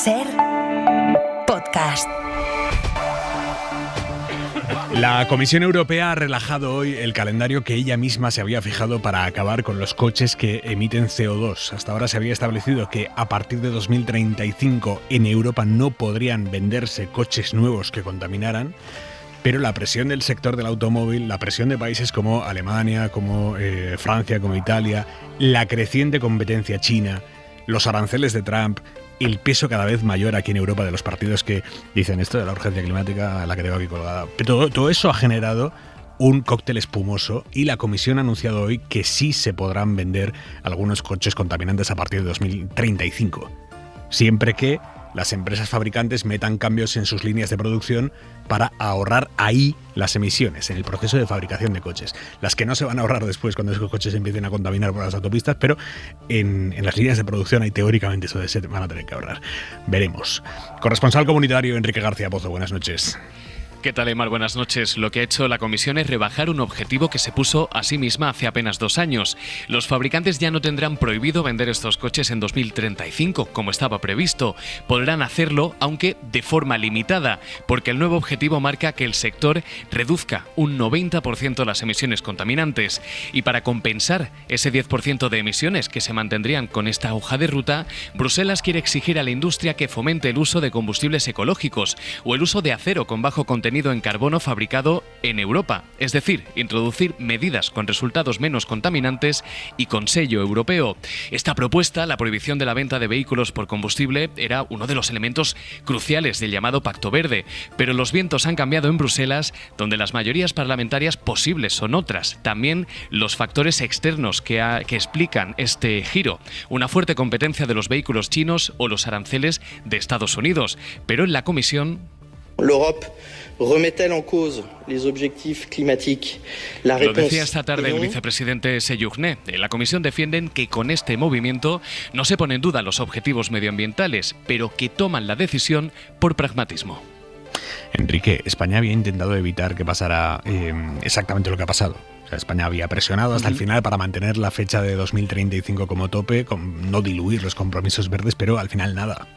SER Podcast. La Comisión Europea ha relajado hoy el calendario que ella misma se había fijado para acabar con los coches que emiten CO2. Hasta ahora se había establecido que a partir de 2035 en Europa no podrían venderse coches nuevos que contaminaran, pero la presión del sector del automóvil, la presión de países como Alemania, como Francia, como Italia, la creciente competencia china, los aranceles de Trump, el peso cada vez mayor aquí en Europa de los partidos que dicen esto de la urgencia climática, la que tengo aquí colgada. Todo eso ha generado un cóctel espumoso y la Comisión ha anunciado hoy que sí se podrán vender algunos coches contaminantes a partir de 2035, siempre que las empresas fabricantes metan cambios en sus líneas de producción para ahorrar ahí las emisiones, en el proceso de fabricación de coches. Las que no se van a ahorrar después cuando esos coches empiecen a contaminar por las autopistas, pero en las líneas de producción ahí teóricamente eso se van a tener que ahorrar. Veremos. Corresponsal comunitario Enrique García Pozo, buenas noches. ¿Qué tal, Aymar? Buenas noches. Lo que ha hecho la Comisión es rebajar un objetivo que se puso a sí misma hace apenas 2 años. Los fabricantes ya no tendrán prohibido vender estos coches en 2035, como estaba previsto. Podrán hacerlo, aunque de forma limitada, porque el nuevo objetivo marca que el sector reduzca un 90% las emisiones contaminantes. Y para compensar ese 10% de emisiones que se mantendrían con esta hoja de ruta, Bruselas quiere exigir a la industria que fomente el uso de combustibles ecológicos o el uso de acero con bajo contenido en carbono fabricado en Europa, es decir, introducir medidas con resultados menos contaminantes y con sello europeo. Esta propuesta, la prohibición de la venta de vehículos por combustible, era uno de los elementos cruciales del llamado Pacto Verde, pero los vientos han cambiado en Bruselas, donde las mayorías parlamentarias posibles son otras. También los factores externos que explican este giro, una fuerte competencia de los vehículos chinos o los aranceles de Estados Unidos. Pero en la Comisión, l'Europe remet-elle en cause les objectifs climatiques? La lo decía esta tarde el vicepresidente Séjourné. En la Comisión defienden que con este movimiento no se ponen en duda los objetivos medioambientales, pero que toman la decisión por pragmatismo. Enrique, España había intentado evitar que pasara exactamente lo que ha pasado. O sea, España había presionado hasta el final para mantener la fecha de 2035 como tope, con no diluir los compromisos verdes, pero al final nada.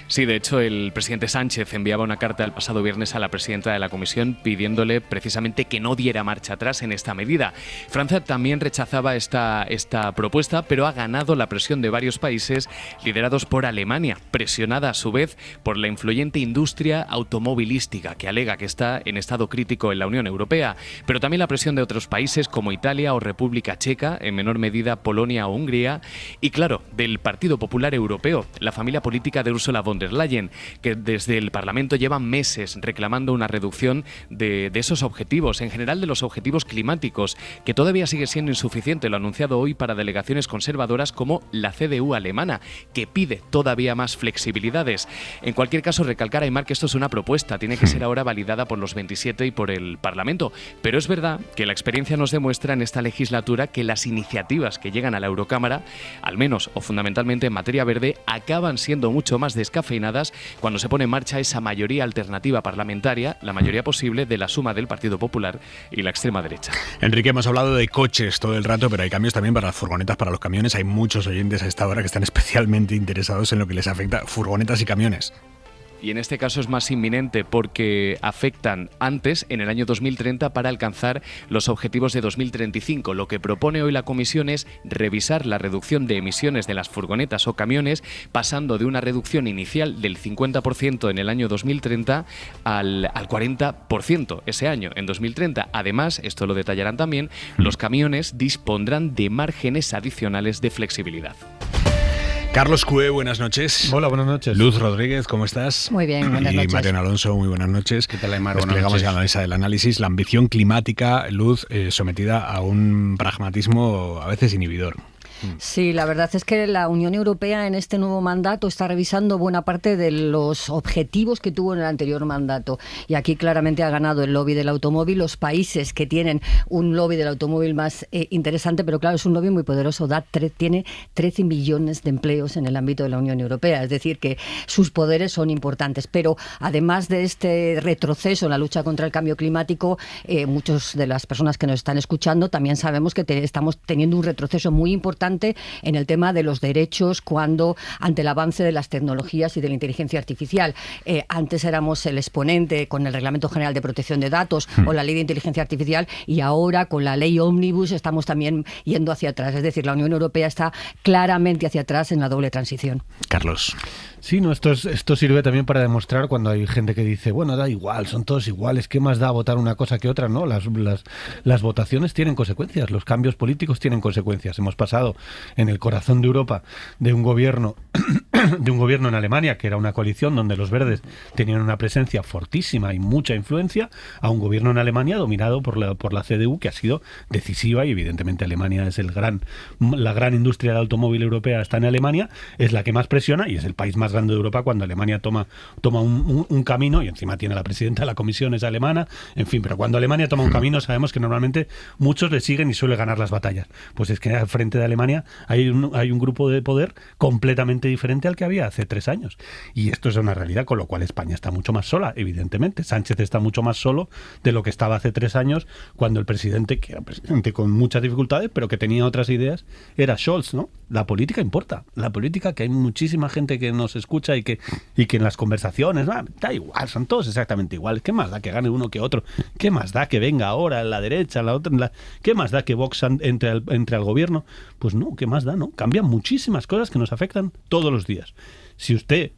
Sí, de hecho, el presidente Sánchez enviaba una carta el pasado viernes a la presidenta de la Comisión pidiéndole precisamente que no diera marcha atrás en esta medida. Francia también rechazaba esta propuesta, pero ha ganado la presión de varios países liderados por Alemania, presionada a su vez por la influyente industria automovilística que alega que está en estado crítico en la Unión Europea, pero también la presión de otros países como Italia o República Checa, en menor medida Polonia o Hungría, y claro, del Partido Popular Europeo, la familia política de Ursula von der Leyen, que desde el Parlamento llevan meses reclamando una reducción de esos objetivos, en general de los objetivos climáticos, que todavía sigue siendo insuficiente, lo ha anunciado hoy para delegaciones conservadoras como la CDU alemana, que pide todavía más flexibilidades. En cualquier caso, recalcar, Aymar, que esto es una propuesta, tiene que ser ahora validada por los 27 y por el Parlamento, pero es verdad que la experiencia nos demuestra en esta legislatura que las iniciativas que llegan a la Eurocámara, al menos o fundamentalmente en materia verde, acaban siendo mucho más descafeinadas cuando se pone en marcha esa mayoría alternativa parlamentaria, la mayoría posible de la suma del Partido Popular y la extrema derecha. Enrique, hemos hablado de coches todo el rato, pero hay cambios también para las furgonetas, para los camiones. Hay muchos oyentes a esta hora que están especialmente interesados en lo que les afecta furgonetas y camiones. Y en este caso es más inminente porque afectan antes, en el año 2030, para alcanzar los objetivos de 2035. Lo que propone hoy la Comisión es revisar la reducción de emisiones de las furgonetas o camiones, pasando de una reducción inicial del 50% en el año 2030 al 40% ese año, en 2030. Además, esto lo detallarán también, los camiones dispondrán de márgenes adicionales de flexibilidad. Carlos Cue, buenas noches. Hola, buenas noches. Luz Rodríguez, ¿cómo estás? Muy bien, buenas noches. Y Mariano Alonso, muy buenas noches. ¿Qué tal, Aymar? Nos plegamos ya a la mesa del análisis. La ambición climática, Luz, sometida a un pragmatismo a veces inhibidor. Sí, la verdad es que la Unión Europea en este nuevo mandato está revisando buena parte de los objetivos que tuvo en el anterior mandato. Y aquí claramente ha ganado el lobby del automóvil. Los países que tienen un lobby del automóvil más interesante, pero claro, es un lobby muy poderoso. Tiene 13 millones de empleos en el ámbito de la Unión Europea. Es decir, que sus poderes son importantes. Pero además de este retroceso en la lucha contra el cambio climático, muchas de las personas que nos están escuchando también sabemos que estamos teniendo un retroceso muy importante importante en el tema de los derechos ante el avance de las tecnologías y de la inteligencia artificial. Antes éramos el exponente con el Reglamento General de Protección de Datos o la Ley de Inteligencia Artificial, y ahora con la Ley Ómnibus estamos también yendo hacia atrás. Es decir, la Unión Europea está claramente hacia atrás en la doble transición. Carlos. Sí, no, esto sirve también para demostrar cuando hay gente que dice, bueno, da igual, son todos iguales, ¿qué más da votar una cosa que otra? No, las votaciones tienen consecuencias, los cambios políticos tienen consecuencias. Hemos pasado en el corazón de Europa de un gobierno en Alemania, que era una coalición donde los verdes tenían una presencia fortísima y mucha influencia, a un gobierno en Alemania dominado por la CDU, que ha sido decisiva, y evidentemente Alemania es la gran industria del automóvil europea, está en Alemania, es la que más presiona y es el país más grande de Europa cuando Alemania toma un camino, y encima tiene la presidenta de la comisión, es alemana, en fin, pero cuando Alemania toma un camino sabemos que normalmente muchos le siguen y suele ganar las batallas. Pues es que al frente de Alemania hay un grupo de poder completamente diferente al que había hace 3 años. Y esto es una realidad, con lo cual España está mucho más sola, evidentemente. Sánchez está mucho más solo de lo que estaba hace 3 años, cuando el presidente, que era presidente con muchas dificultades, pero que tenía otras ideas, era Scholz, ¿no? La política importa. La política, que hay muchísima gente que nos escucha y que en las conversaciones, da igual, son todos exactamente iguales. ¿Qué más da que gane uno que otro? ¿Qué más da que venga ahora en la derecha, en la otra? ¿Qué más da que Vox entre al gobierno? Pues no, ¿qué más da? No, cambian muchísimas cosas que nos afectan todos los días. Si usted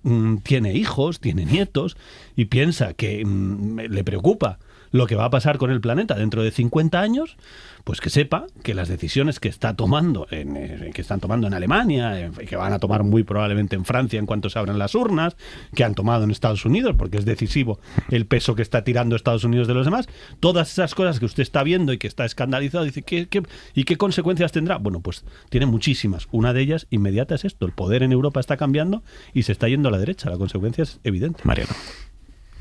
tiene hijos, tiene nietos y piensa que le preocupa lo que va a pasar con el planeta dentro de 50 años, pues que sepa que las decisiones que están tomando en Alemania, que van a tomar muy probablemente en Francia en cuanto se abran las urnas, que han tomado en Estados Unidos, porque es decisivo el peso que está tirando Estados Unidos de los demás, todas esas cosas que usted está viendo y que está escandalizado, dice, ¿y qué consecuencias tendrá? Bueno, pues tiene muchísimas. Una de ellas inmediata es esto: el poder en Europa está cambiando y se está yendo a la derecha. La consecuencia es evidente. Mariano.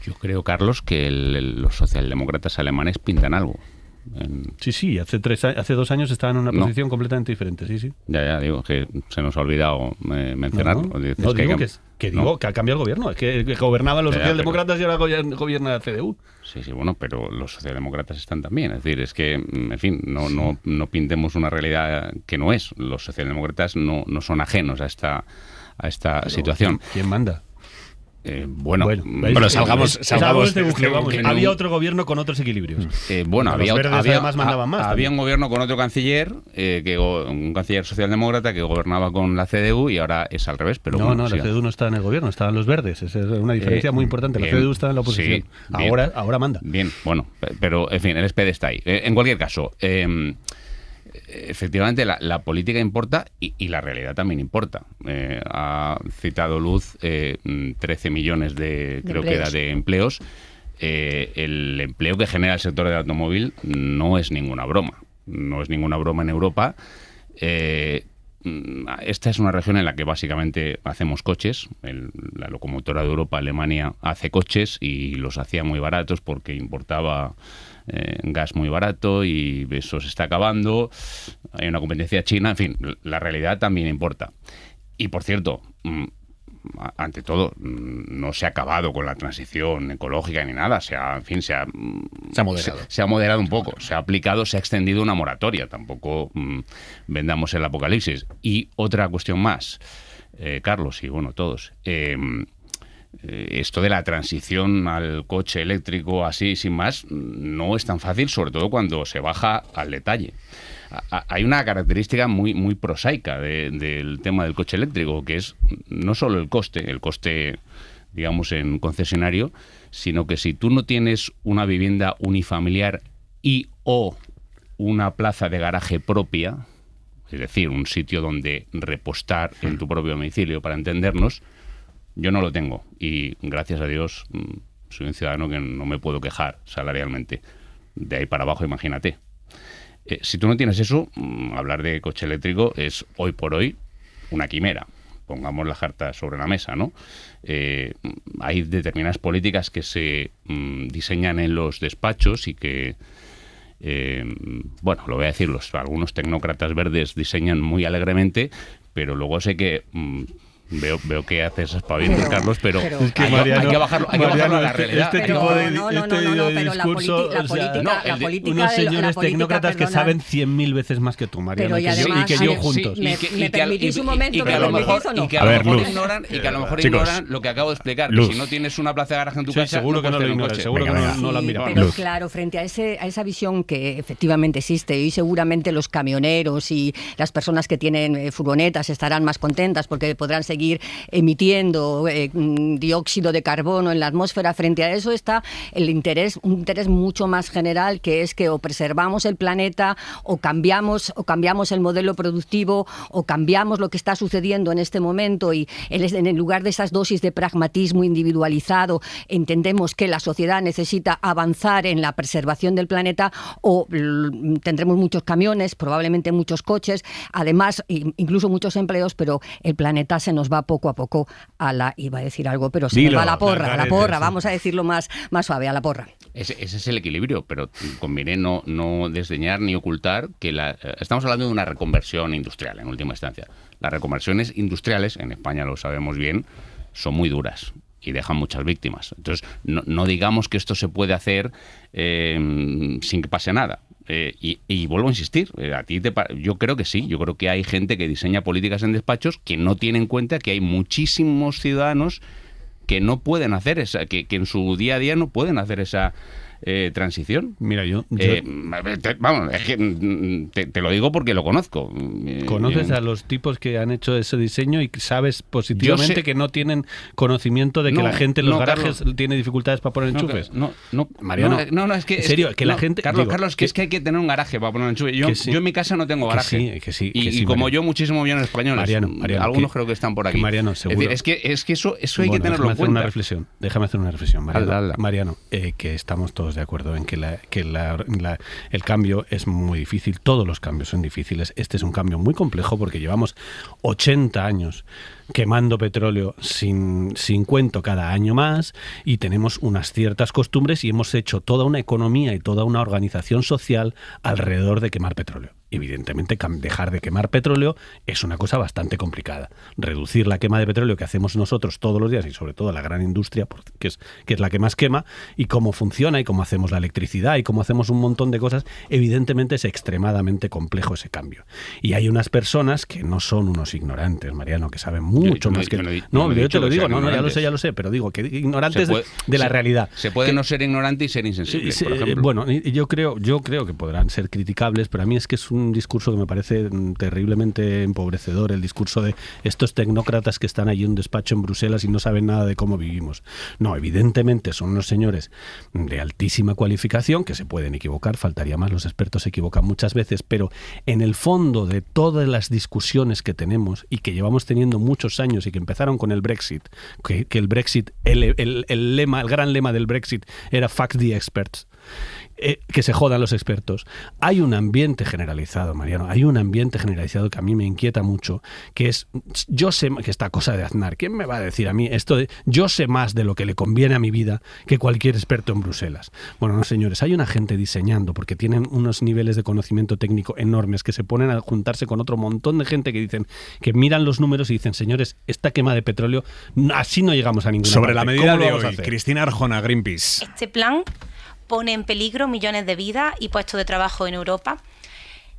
Yo creo, Carlos, que los socialdemócratas alemanes pintan algo. Sí, hace 2 años estaban en una posición completamente diferente, sí. Ya, digo, que se nos ha olvidado mencionarlo. Digo que ha cambiado el gobierno, es que gobernaban los socialdemócratas y ahora gobierna la CDU. Sí, bueno, pero los socialdemócratas están también. Es decir, es que, en fin, no pintemos una realidad que no es. Los socialdemócratas no son ajenos a esta situación. ¿Quién manda? Bueno, salgamos de bucle, vamos. Había otro gobierno con otros equilibrios. Había un gobierno con otro canciller, un canciller socialdemócrata que gobernaba con la CDU, y ahora es al revés. Pero la CDU no está en el gobierno, estaban los verdes. Esa es una diferencia muy importante. La CDU está en la oposición. Sí, ahora manda. Bien, bueno, pero en fin, el SPD está ahí. En cualquier caso, efectivamente la política importa y la realidad también importa. Ha citado Luz 13 millones de empleos. El empleo que genera el sector del automóvil no es ninguna broma. No es ninguna broma en Europa. Esta es una región en la que básicamente hacemos coches. La locomotora de Europa, Alemania, hace coches y los hacía muy baratos porque importaba gas muy barato, y eso se está acabando. Hay una competencia china. En fin, la realidad también importa. Y por cierto, ante todo, no se ha acabado con la transición ecológica ni nada. Se ha moderado. Se ha moderado un poco. Se ha aplicado, se ha extendido una moratoria. Tampoco vendamos el apocalipsis. Y otra cuestión más, Carlos, y bueno, todos. Esto de la transición al coche eléctrico así, sin más, no es tan fácil, sobre todo cuando se baja al detalle. Hay una característica muy prosaica del tema del coche eléctrico, que es no solo el coste, digamos, en concesionario, sino que si tú no tienes una vivienda unifamiliar o una plaza de garaje propia, es decir, un sitio donde repostar en tu propio domicilio, para entendernos, yo no lo tengo, y gracias a Dios soy un ciudadano que no me puedo quejar salarialmente. De ahí para abajo, imagínate. Si tú no tienes eso, hablar de coche eléctrico es hoy por hoy una quimera. Pongamos la carta sobre la mesa, ¿no? Hay determinadas políticas que se diseñan en los despachos y que, lo voy a decir, algunos tecnócratas verdes diseñan muy alegremente, pero luego sé que Veo que haces espabilos, Carlos, pero Es que hay Mariano, que bajarlo a la realidad. Este Pero tipo de, no, este discurso, la política unos señores tecnócratas que perdona. saben 100.000 veces más que tú, Mariano, Pero y además, y que yo sí, juntos. ¿Me permitís un momento? Y que a lo mejor Luz. ignoran Chicos, ignoran lo que acabo de explicar. Luz. Que si no tienes una plaza de garaje en tu Sí, casa, seguro que no puedes lo tener un ignoran, coche. seguro que Venga, no la Sí, miran. pero Luz. claro, frente a esa visión que efectivamente existe, y seguramente los camioneros y las personas que tienen furgonetas estarán más contentas porque podrán seguir emitiendo dióxido de carbono en la atmósfera. Frente a eso está un interés mucho más general, que es que o preservamos el planeta o cambiamos el modelo productivo o cambiamos lo que está sucediendo en este momento, y en el lugar de esas dosis de pragmatismo individualizado entendemos que la sociedad necesita avanzar en la preservación del planeta, o tendremos muchos camiones, probablemente muchos coches, además incluso muchos empleos, pero el planeta se nos va poco a poco iba a decir algo, pero se nos va a la porra, vamos a decirlo más suave, a la porra. Ese es el equilibrio, pero conviene no desdeñar ni ocultar que estamos hablando de una reconversión industrial en última instancia. Las reconversiones industriales, en España lo sabemos bien, son muy duras y dejan muchas víctimas. Entonces, no digamos que esto se puede hacer sin que pase nada. Y vuelvo a insistir, yo creo que sí, yo creo que hay gente que diseña políticas en despachos que no tiene en cuenta que hay muchísimos ciudadanos que no pueden hacer que en su día a día no pueden hacer esa transición. Mira, yo vamos, es que te lo digo porque lo conozco. ¿Conoces a los tipos que han hecho ese diseño y sabes positivamente que no tienen conocimiento de que la gente en los garajes tiene dificultades para poner enchufes? Mariano, es que... En serio, que la gente... Carlos, que es que hay que tener un garaje para poner enchufes. Yo en mi casa no tengo garaje. Y como yo, muchísimos millones españoles. Mariano, algunos creo que están por aquí. Mariano, seguro. Es decir, es que eso hay que tenerlo en cuenta. Déjame hacer una reflexión, Mariano. Hazla. Mariano, que estamos todos de acuerdo en que el cambio es muy difícil. Todos los cambios son difíciles. Este es un cambio muy complejo porque llevamos 80 años quemando petróleo sin cuento cada año más, y tenemos unas ciertas costumbres y hemos hecho toda una economía y toda una organización social alrededor de quemar petróleo. Evidentemente, dejar de quemar petróleo es una cosa bastante complicada. Reducir la quema de petróleo que hacemos nosotros todos los días, y sobre todo la gran industria, que es la que más quema, y cómo funciona y cómo hacemos la electricidad y cómo hacemos un montón de cosas, evidentemente es extremadamente complejo ese cambio. Y hay unas personas que no son unos ignorantes, Mariano, que saben mucho más que... yo te lo digo, ya lo sé, pero digo que ignorantes de la realidad. Se puede no ser ignorante y ser insensible, por ejemplo. Bueno, yo creo que podrán ser criticables, pero a mí es que es un discurso que me parece terriblemente empobrecedor, el discurso de estos tecnócratas que están allí en un despacho en Bruselas y no saben nada de cómo vivimos. No, evidentemente son unos señores de altísima cualificación que se pueden equivocar, faltaría más, los expertos se equivocan muchas veces, pero en el fondo de todas las discusiones que tenemos y que llevamos teniendo muchos años y que empezaron con el Brexit, que el Brexit, el gran lema del Brexit era "fuck the experts", que se jodan los expertos. Hay un ambiente generalizado, Mariano, hay un ambiente generalizado que a mí me inquieta mucho, que es, yo sé que esta cosa de Aznar, ¿quién me va a decir a mí esto de yo sé más de lo que le conviene a mi vida que cualquier experto en Bruselas? Bueno, no, señores, hay una gente diseñando, porque tienen unos niveles de conocimiento técnico enormes, que se ponen a juntarse con otro montón de gente que dicen, que miran los números y dicen, señores, esta quema de petróleo, así no llegamos a ninguna Sobre parte. la medida de hoy, hacer? Cristina Arjona, Greenpeace. Este plan pone en peligro millones de vidas y puestos de trabajo en Europa,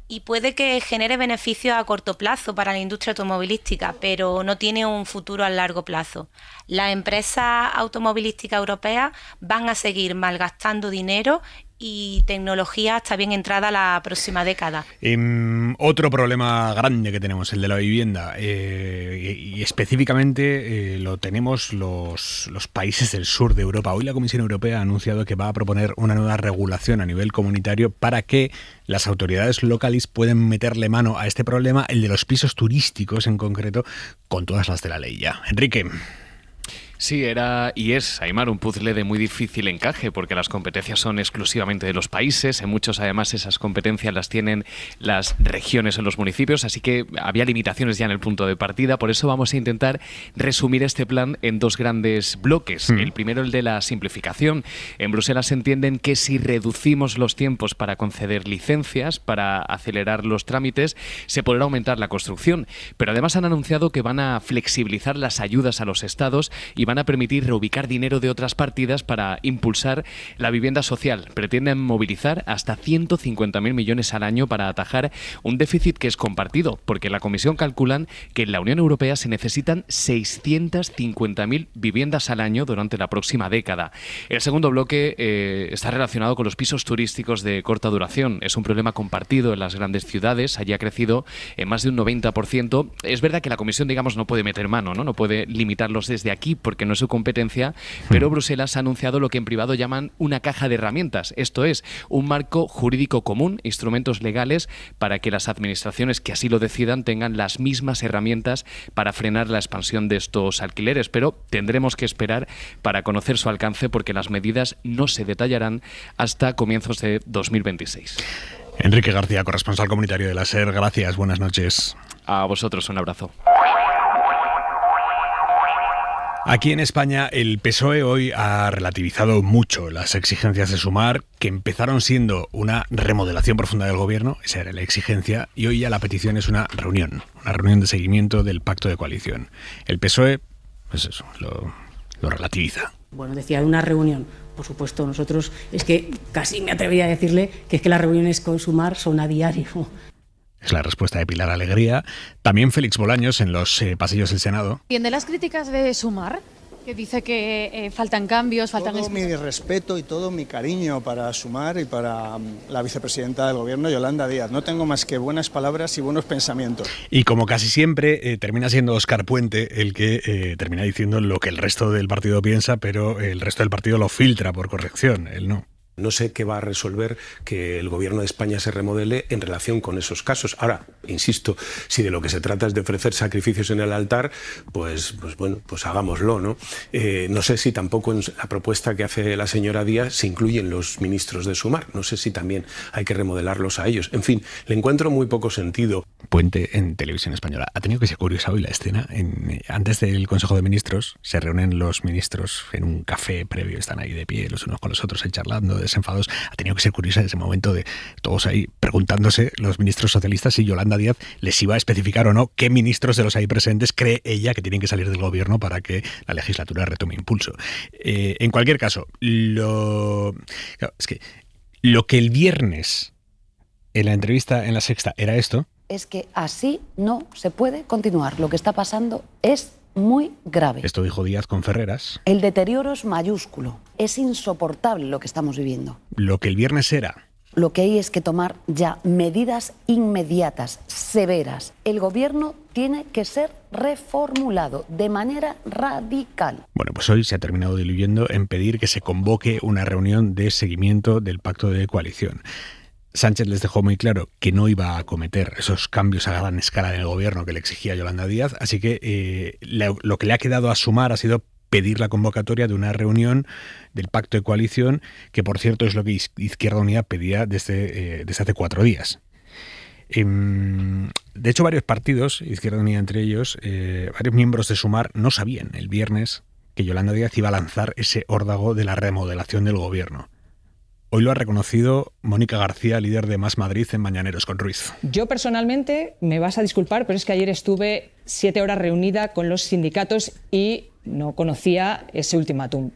y puede que genere beneficios a corto plazo para la industria automovilística, pero no tiene un futuro a largo plazo. Las empresas automovilísticas europeas van a seguir malgastando dinero y tecnología hasta bien entrada la próxima década. Otro problema grande que tenemos, el de la vivienda, y específicamente lo tenemos los países del sur de Europa. Hoy la Comisión Europea ha anunciado que va a proponer una nueva regulación a nivel comunitario para que las autoridades locales puedan meterle mano a este problema, el de los pisos turísticos en concreto, con todas las de la ley ya. Enrique. Sí, era y es, Aimar, un puzzle de muy difícil encaje, porque las competencias son exclusivamente de los países. En muchos, además, esas competencias las tienen las regiones o los municipios, así que había limitaciones ya en el punto de partida. Por eso vamos a intentar resumir este plan en dos grandes bloques. El primero, el de la simplificación. En Bruselas entienden que si reducimos los tiempos para conceder licencias, para acelerar los trámites, se podrá aumentar la construcción. Pero además han anunciado que van a flexibilizar las ayudas a los estados y van a permitir reubicar dinero de otras partidas para impulsar la vivienda social. Pretenden movilizar hasta 150.000 millones al año para atajar un déficit que es compartido, porque la Comisión calculan que en la Unión Europea se necesitan 650.000 viviendas al año durante la próxima década. El segundo bloque está relacionado con los pisos turísticos de corta duración. Es un problema compartido en las grandes ciudades. Allí ha crecido en más de un 90%. Es verdad que la Comisión, digamos, no puede meter mano, no puede limitarlos desde aquí porque no es su competencia, pero Bruselas ha anunciado lo que en privado llaman una caja de herramientas. Esto es, un marco jurídico común, instrumentos legales para que las administraciones que así lo decidan tengan las mismas herramientas para frenar la expansión de estos alquileres. Pero tendremos que esperar para conocer su alcance, porque las medidas no se detallarán hasta comienzos de 2026. Enrique García, corresponsal comunitario de la SER, gracias, buenas noches. A vosotros un abrazo. Aquí en España el PSOE hoy ha relativizado mucho las exigencias de Sumar, que empezaron siendo una remodelación profunda del gobierno, esa era la exigencia, y hoy ya la petición es una reunión de seguimiento del pacto de coalición. El PSOE, pues eso, lo relativiza. Bueno, decía una reunión. Por supuesto, nosotros es que casi me atrevería a decirle que es que las reuniones con Sumar son a diario. Es la respuesta de Pilar Alegría. También Félix Bolaños en los pasillos del Senado. ¿Entiende las críticas de Sumar? Que dice que faltan cambios, faltan... Todo mi respeto y todo mi cariño para Sumar y para la vicepresidenta del Gobierno, Yolanda Díaz. No tengo más que buenas palabras y buenos pensamientos. Y como casi siempre, termina siendo Óscar Puente el que termina diciendo lo que el resto del partido piensa, pero el resto del partido lo filtra por corrección, él no. No sé qué va a resolver que el gobierno de España se remodele en relación con esos casos. Ahora, insisto, si de lo que se trata es de ofrecer sacrificios en el altar, pues bueno, pues hagámoslo, ¿no? No sé si tampoco en la propuesta que hace la señora Díaz se incluyen los ministros de Sumar. No sé si también hay que remodelarlos a ellos. En fin, le encuentro muy poco sentido. Puente en Televisión Española. Ha tenido que ser curiosa hoy la escena. Antes del Consejo de Ministros se reúnen los ministros en un café previo, están ahí de pie los unos con los otros ahí charlando, desenfados. Ha tenido que ser curiosa ese momento de todos ahí preguntándose, los ministros socialistas, si Yolanda Díaz les iba a especificar o no qué ministros de los ahí presentes cree ella que tienen que salir del gobierno para que la legislatura retome impulso. En cualquier caso, lo que el viernes en la entrevista en La Sexta era esto. Es que así no se puede continuar. Lo que está pasando es muy grave. Esto dijo Díaz con Ferreras. El deterioro es mayúsculo. Es insoportable lo que estamos viviendo. Lo que el viernes era. Lo que hay es que tomar ya medidas inmediatas, severas. El gobierno tiene que ser reformulado de manera radical. Bueno, pues hoy se ha terminado diluyendo en pedir que se convoque una reunión de seguimiento del pacto de coalición. Sánchez les dejó muy claro que no iba a acometer esos cambios a gran escala en el gobierno que le exigía Yolanda Díaz, así que lo que le ha quedado a Sumar ha sido pedir la convocatoria de una reunión del pacto de coalición, que por cierto es lo que Izquierda Unida pedía desde hace 4 días. De hecho, varios partidos, Izquierda Unida entre ellos, varios miembros de Sumar no sabían el viernes que Yolanda Díaz iba a lanzar ese órdago de la remodelación del gobierno. Hoy lo ha reconocido Mónica García, líder de Más Madrid, en Mañaneros con Ruiz. Yo personalmente, me vas a disculpar, pero es que ayer estuve 7 horas reunida con los sindicatos y no conocía ese ultimátum.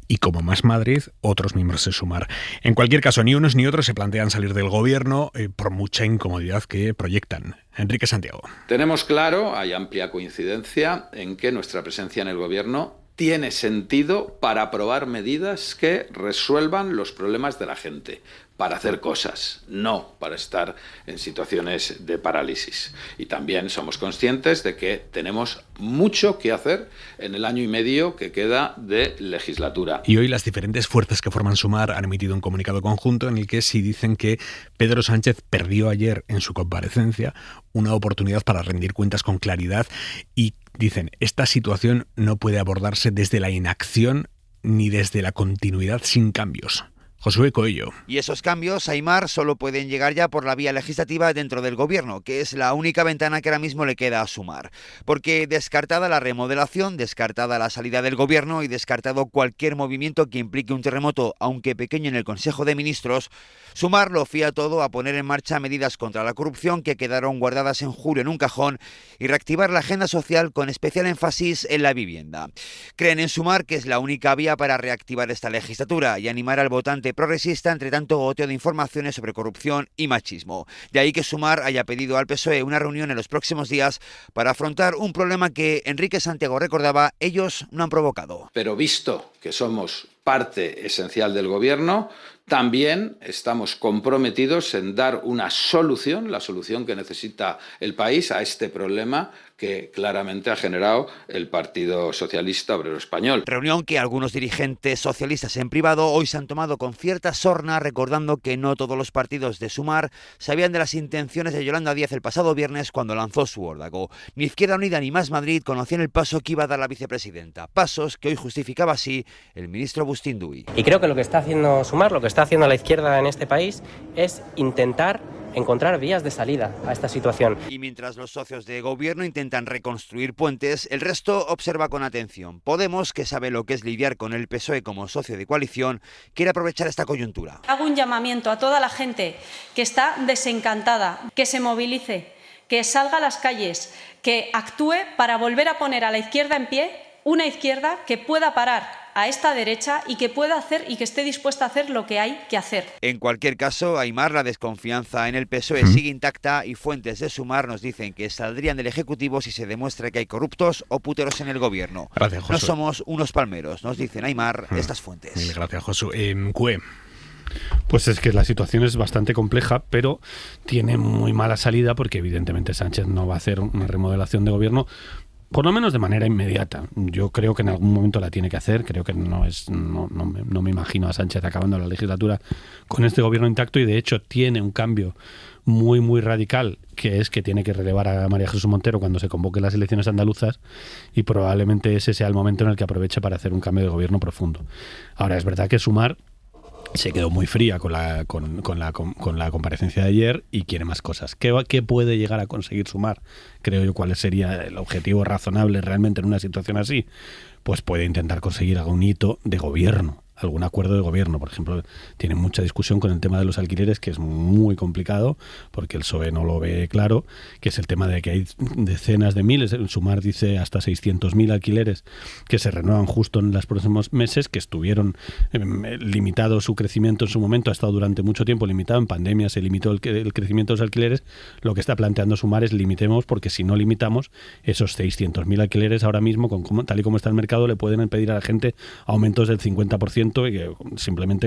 Y como Más Madrid, otros miembros de Sumar. En cualquier caso, ni unos ni otros se plantean salir del gobierno por mucha incomodidad que proyectan. Enrique Santiago. Tenemos claro, hay amplia coincidencia en que nuestra presencia en el gobierno tiene sentido para aprobar medidas que resuelvan los problemas de la gente, para hacer cosas, no para estar en situaciones de parálisis. Y también somos conscientes de que tenemos mucho que hacer en el año y medio que queda de legislatura. Y hoy las diferentes fuerzas que forman Sumar han emitido un comunicado conjunto en el que sí dicen que Pedro Sánchez perdió ayer en su comparecencia una oportunidad para rendir cuentas con claridad y dicen, esta situación no puede abordarse desde la inacción ni desde la continuidad sin cambios. Josué Coello. Y esos cambios, Aimar, solo pueden llegar ya por la vía legislativa dentro del Gobierno, que es la única ventana que ahora mismo le queda a Sumar. Porque descartada la remodelación, descartada la salida del Gobierno y descartado cualquier movimiento que implique un terremoto, aunque pequeño, en el Consejo de Ministros, Sumar lo fía todo a poner en marcha medidas contra la corrupción que quedaron guardadas en julio en un cajón y reactivar la agenda social con especial énfasis en la vivienda. Creen en Sumar que es la única vía para reactivar esta legislatura y animar al votante progresista entre tanto goteo de informaciones sobre corrupción y machismo. De ahí que Sumar haya pedido al PSOE una reunión en los próximos días para afrontar un problema que, Enrique Santiago recordaba, ellos no han provocado. Pero visto que somos parte esencial del Gobierno, también estamos comprometidos en dar una solución, la solución que necesita el país a este problema que claramente ha generado el Partido Socialista Obrero Español. Reunión que algunos dirigentes socialistas en privado hoy se han tomado con cierta sorna, recordando que no todos los partidos de Sumar sabían de las intenciones de Yolanda Díaz el pasado viernes cuando lanzó su órdago. Ni Izquierda Unida ni Más Madrid conocían el paso que iba a dar la vicepresidenta. Pasos que hoy justificaba así el ministro Bustinduy. Y creo que lo que está haciendo Sumar, lo que está haciendo la izquierda en este país, es intentar encontrar vías de salida a esta situación. Y mientras los socios de gobierno intentan reconstruir puentes, el resto observa con atención. Podemos, que sabe lo que es lidiar con el PSOE como socio de coalición, quiere aprovechar esta coyuntura. Hago un llamamiento a toda la gente que está desencantada, que se movilice, que salga a las calles, que actúe para volver a poner a la izquierda en pie, una izquierda que pueda parar a esta derecha y que pueda hacer y que esté dispuesta a hacer lo que hay que hacer. En cualquier caso, Aimar, la desconfianza en el PSOE sigue intacta y fuentes de Sumar nos dicen que saldrían del Ejecutivo si se demuestra que hay corruptos o puteros en el Gobierno. Gracias, Josu. No somos unos palmeros, nos dicen Aimar estas fuentes. Mil gracias, Josu. Cue. Pues es que la situación es bastante compleja, pero tiene muy mala salida porque evidentemente Sánchez no va a hacer una remodelación de gobierno, por lo menos de manera inmediata. Yo creo que en algún momento la tiene que hacer. Creo que no me imagino a Sánchez acabando la legislatura con este gobierno intacto, y de hecho tiene un cambio muy, muy radical, que es que tiene que relevar a María Jesús Montero cuando se convoquen las elecciones andaluzas, y probablemente ese sea el momento en el que aproveche para hacer un cambio de gobierno profundo. Ahora, es verdad que Sumar se quedó muy fría con la comparecencia de ayer y quiere más cosas. ¿Qué puede llegar a conseguir Sumar? Creo yo, ¿cuál sería el objetivo razonable realmente en una situación así? Pues puede intentar conseguir algún hito de gobierno, algún acuerdo de gobierno. Por ejemplo, tiene mucha discusión con el tema de los alquileres, que es muy complicado porque el PSOE no lo ve claro, que es el tema de que hay decenas de miles, el Sumar dice hasta 600.000 alquileres que se renuevan justo en los próximos meses, que estuvieron limitado su crecimiento en su momento, ha estado durante mucho tiempo limitado, en pandemia se limitó el crecimiento de los alquileres. Lo que está planteando Sumar es limitemos, porque si no limitamos, esos 600.000 alquileres ahora mismo, tal y como está el mercado, le pueden pedir a la gente aumentos del 50%, y que simplemente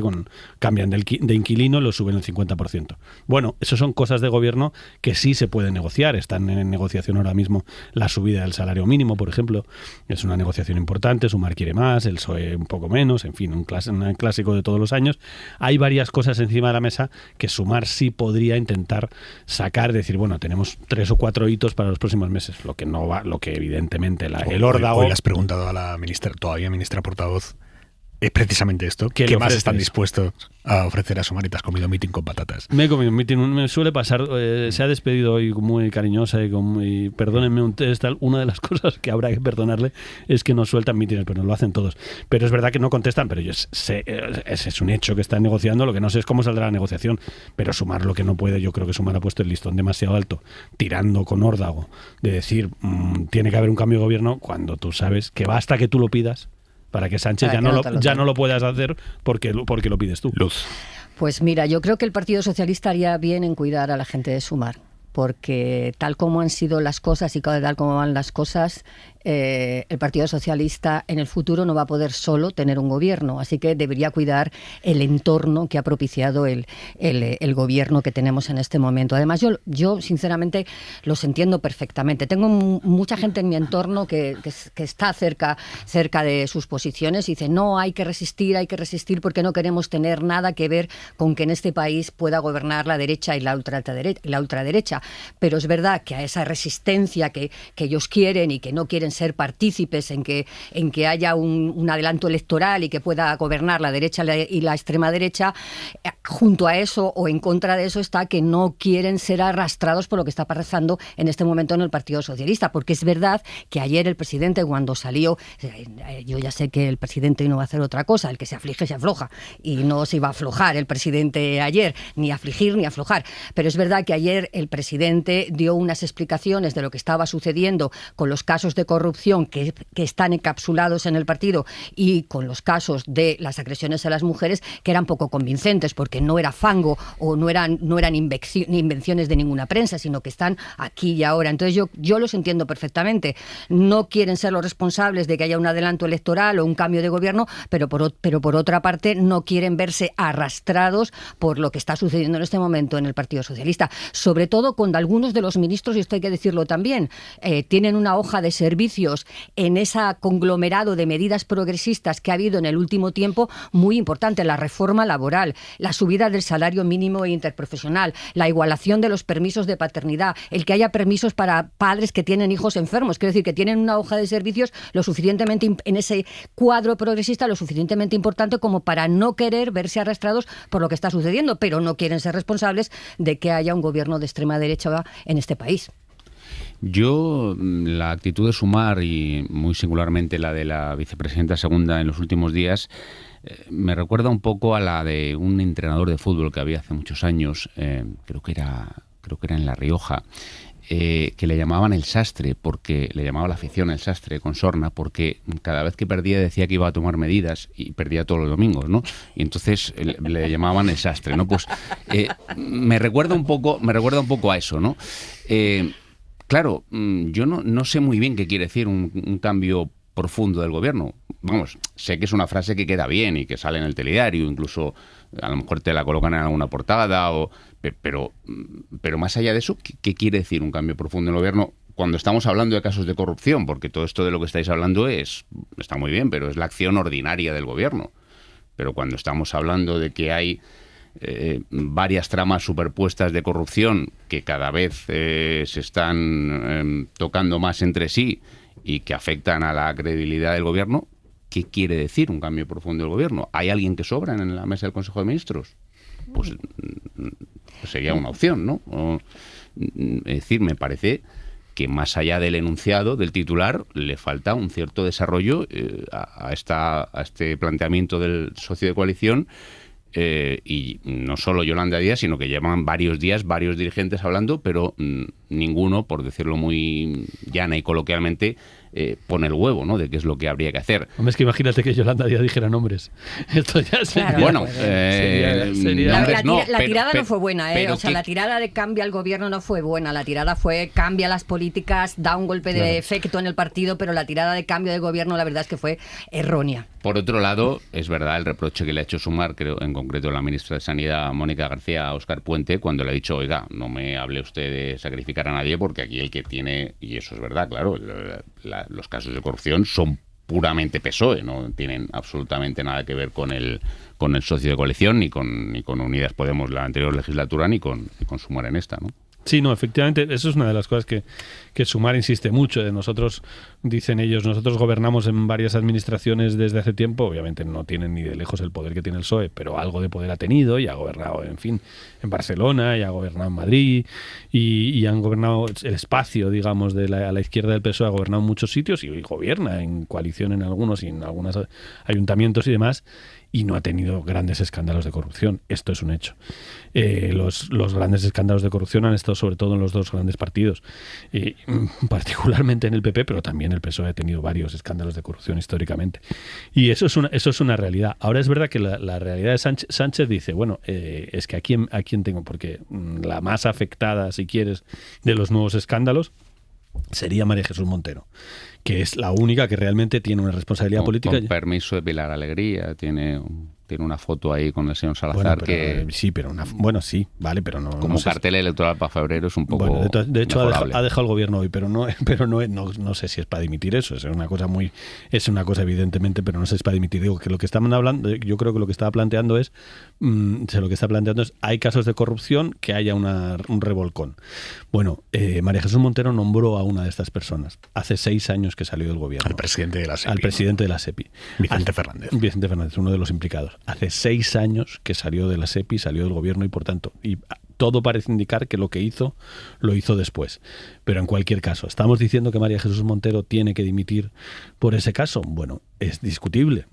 cambian de inquilino y lo suben el 50%. Bueno, eso son cosas de gobierno que sí se pueden negociar. Están en negociación ahora mismo la subida del salario mínimo, por ejemplo. Es una negociación importante. Sumar quiere más, el PSOE un poco menos, en fin, un clásico de todos los años. Hay varias cosas encima de la mesa que Sumar sí podría intentar sacar, decir, bueno, tenemos 3 o 4 hitos para los próximos meses, lo que no va, lo que evidentemente el órdago... Hoy le has preguntado a la ministra portavoz, es precisamente esto. ¿Qué más están dispuestos a ofrecer a Sumar? Y te has comido meeting con patatas. Me he comido un meeting, me suele pasar. Se ha despedido hoy muy cariñosa y perdónenme una de las cosas que habrá que perdonarle es que no sueltan mítines, pero no lo hacen todos. Pero es verdad que no contestan, pero es un hecho que están negociando. Lo que no sé es cómo saldrá la negociación, pero Sumar lo que no puede, yo creo que Sumar ha puesto el listón demasiado alto, tirando con órdago de decir tiene que haber un cambio de gobierno, cuando tú sabes que basta que tú lo pidas para que Sánchez ya no lo puedas hacer porque lo pides tú. Luz. Pues mira, yo creo que el Partido Socialista haría bien en cuidar a la gente de Sumar, porque tal como han sido las cosas y tal como van las cosas, el Partido Socialista en el futuro no va a poder solo tener un gobierno, así que debería cuidar el entorno que ha propiciado el gobierno que tenemos en este momento. Además, yo sinceramente los entiendo perfectamente. Tengo mucha gente en mi entorno que está cerca de sus posiciones y dice, no, hay que resistir porque no queremos tener nada que ver con que en este país pueda gobernar la derecha y la ultraderecha. Pero es verdad que a esa resistencia que ellos quieren y que no quieren ser partícipes en que haya un adelanto electoral y que pueda gobernar la derecha y la extrema derecha, junto a eso o en contra de eso está que no quieren ser arrastrados por lo que está pasando en este momento en el Partido Socialista, porque es verdad que ayer el presidente, cuando salió, yo ya sé que el presidente no va a hacer otra cosa, el que se aflige se afloja, y no se iba a aflojar el presidente ayer, ni afligir ni aflojar, pero es verdad que ayer el presidente dio unas explicaciones de lo que estaba sucediendo con los casos de corrupción que están encapsulados en el partido y con los casos de las agresiones a las mujeres, que eran poco convincentes, porque no era fango o no eran invenciones de ninguna prensa, sino que están aquí y ahora. Entonces yo los entiendo perfectamente. No quieren ser los responsables de que haya un adelanto electoral o un cambio de gobierno, pero por otra parte no quieren verse arrastrados por lo que está sucediendo en este momento en el Partido Socialista. Sobre todo cuando algunos de los ministros, y esto hay que decirlo también, tienen una hoja de servicios en ese conglomerado de medidas progresistas que ha habido en el último tiempo muy importante: la reforma laboral, la subida del salario mínimo interprofesional, la igualación de los permisos de paternidad, el que haya permisos para padres que tienen hijos enfermos. Quiero decir que tienen una hoja de servicios lo suficientemente en ese cuadro progresista lo suficientemente importante como para no querer verse arrastrados por lo que está sucediendo, pero no quieren ser responsables de que haya un gobierno de extrema derecha en este país. Yo, la actitud de Sumar, y muy singularmente la de la vicepresidenta segunda en los últimos días, me recuerda un poco a la de un entrenador de fútbol que había hace muchos años, creo que era en La Rioja, que le llamaban el sastre, porque le llamaba la afición el sastre con sorna, porque cada vez que perdía decía que iba a tomar medidas y perdía todos los domingos, ¿no? Y entonces le llamaban el sastre, ¿no? Pues me recuerda un poco a eso, ¿no? Claro, yo no sé muy bien qué quiere decir un cambio profundo del gobierno. Vamos, sé que es una frase que queda bien y que sale en el telediario, incluso a lo mejor te la colocan en alguna portada, pero más allá de eso, ¿qué quiere decir un cambio profundo en el gobierno cuando estamos hablando de casos de corrupción? Porque todo esto de lo que estáis hablando está muy bien, pero es la acción ordinaria del gobierno. Pero cuando estamos hablando de que hay varias tramas superpuestas de corrupción que cada vez se están tocando más entre sí y que afectan a la credibilidad del gobierno, ¿qué quiere decir un cambio profundo del gobierno? ¿Hay alguien que sobra en la mesa del Consejo de Ministros? Pues sería una opción, ¿no? Es decir, me parece que más allá del enunciado, del titular, le falta un cierto desarrollo a este planteamiento del socio de coalición. Y no solo Yolanda Díaz, sino que llevan varios días varios dirigentes hablando, pero ninguno, por decirlo muy llana y coloquialmente, pone el huevo, ¿no?, de qué es lo que habría que hacer. Hombre, es que imagínate que Yolanda Díaz dijera nombres. Esto ya sería... Claro, bueno, la tirada no fue buena, o sea, la tirada de cambia al gobierno no fue buena. La tirada fue cambia las políticas, da un golpe de efecto en el partido, pero la tirada de cambio de gobierno la verdad es que fue errónea. Por otro lado, es verdad el reproche que le ha hecho Sumar, creo, en concreto la ministra de Sanidad, Mónica García, a Óscar Puente, cuando le ha dicho, oiga, no me hable usted de sacrificar a nadie, porque aquí el que tiene, y eso es verdad, claro, los casos de corrupción son puramente PSOE, no tienen absolutamente nada que ver con el socio de coalición, ni con Unidas Podemos la anterior legislatura, ni con Sumar en esta, ¿no? Sí, no, efectivamente, eso es una de las cosas que Sumar insiste mucho. De nosotros, dicen ellos, nosotros gobernamos en varias administraciones desde hace tiempo. Obviamente no tienen ni de lejos el poder que tiene el PSOE, pero algo de poder ha tenido y ha gobernado, en fin, en Barcelona, y ha gobernado en Madrid, y han gobernado el espacio, digamos, a la izquierda del PSOE, ha gobernado en muchos sitios y gobierna en coalición en algunos y en algunos ayuntamientos y demás, y no ha tenido grandes escándalos de corrupción. Esto es un hecho. Los grandes escándalos de corrupción han estado sobre todo en los dos grandes partidos, particularmente en el PP, pero también el PSOE ha tenido varios escándalos de corrupción históricamente. Y eso es una realidad. Ahora es verdad que la realidad de Sánchez dice, bueno, es que ¿a quién tengo? Porque la más afectada, si quieres, de los nuevos escándalos sería María Jesús Montero, que es la única que realmente tiene una responsabilidad política. Con permiso de Pilar Alegría, tiene una foto ahí con el señor Salazar, bueno, pero, sí, pero sí, vale, pero no. Como no cartel electoral para febrero es un poco. Bueno, de hecho ha dejado el gobierno hoy, pero no sé si es para dimitir eso. Es una cosa evidentemente, pero no sé si es para dimitir. Digo que lo que estaban hablando, yo creo que lo que estaba planteando es, hay casos de corrupción, que haya un revolcón. Bueno, María Jesús Montero nombró a una de estas personas. Hace 6 años años que salió del gobierno. Al presidente de la SEPI. Al presidente de la SEPI. Vicente Fernández. Vicente Fernández, uno de los implicados. Hace 6 años que salió de la SEPI, salió del gobierno y, por tanto, todo parece indicar que lo que hizo, lo hizo después. Pero en cualquier caso, ¿estamos diciendo que María Jesús Montero tiene que dimitir por ese caso? Bueno, es discutible,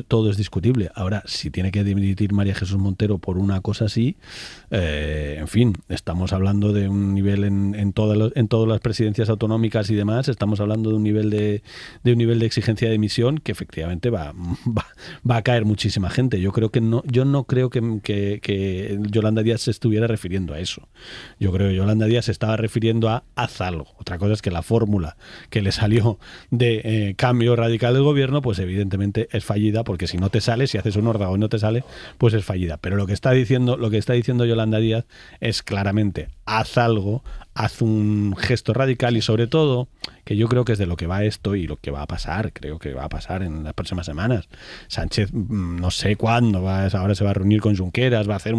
todo es discutible. Ahora, si tiene que dimitir María Jesús Montero por una cosa así, en fin, estamos hablando de un nivel en todas las presidencias autonómicas y demás, estamos hablando de un nivel de exigencia de dimisión que efectivamente va a caer muchísima gente. Yo no creo que Yolanda Díaz se estuviera refiriendo a eso. Yo creo que Yolanda Díaz se estaba refiriendo a haz algo. Otra cosa es que la fórmula que le salió de cambio radical del gobierno, pues evidentemente es fallida, porque si no te sale, si haces un órdago y no te sale, pues es fallida. Pero lo que está diciendo Yolanda Díaz es claramente haz algo, haz un gesto radical y sobre todo, que yo creo que es de lo que va esto y lo que va a pasar, creo que va a pasar en las próximas semanas. Sánchez, no sé cuándo, ahora se va a reunir con Junqueras, va a hacer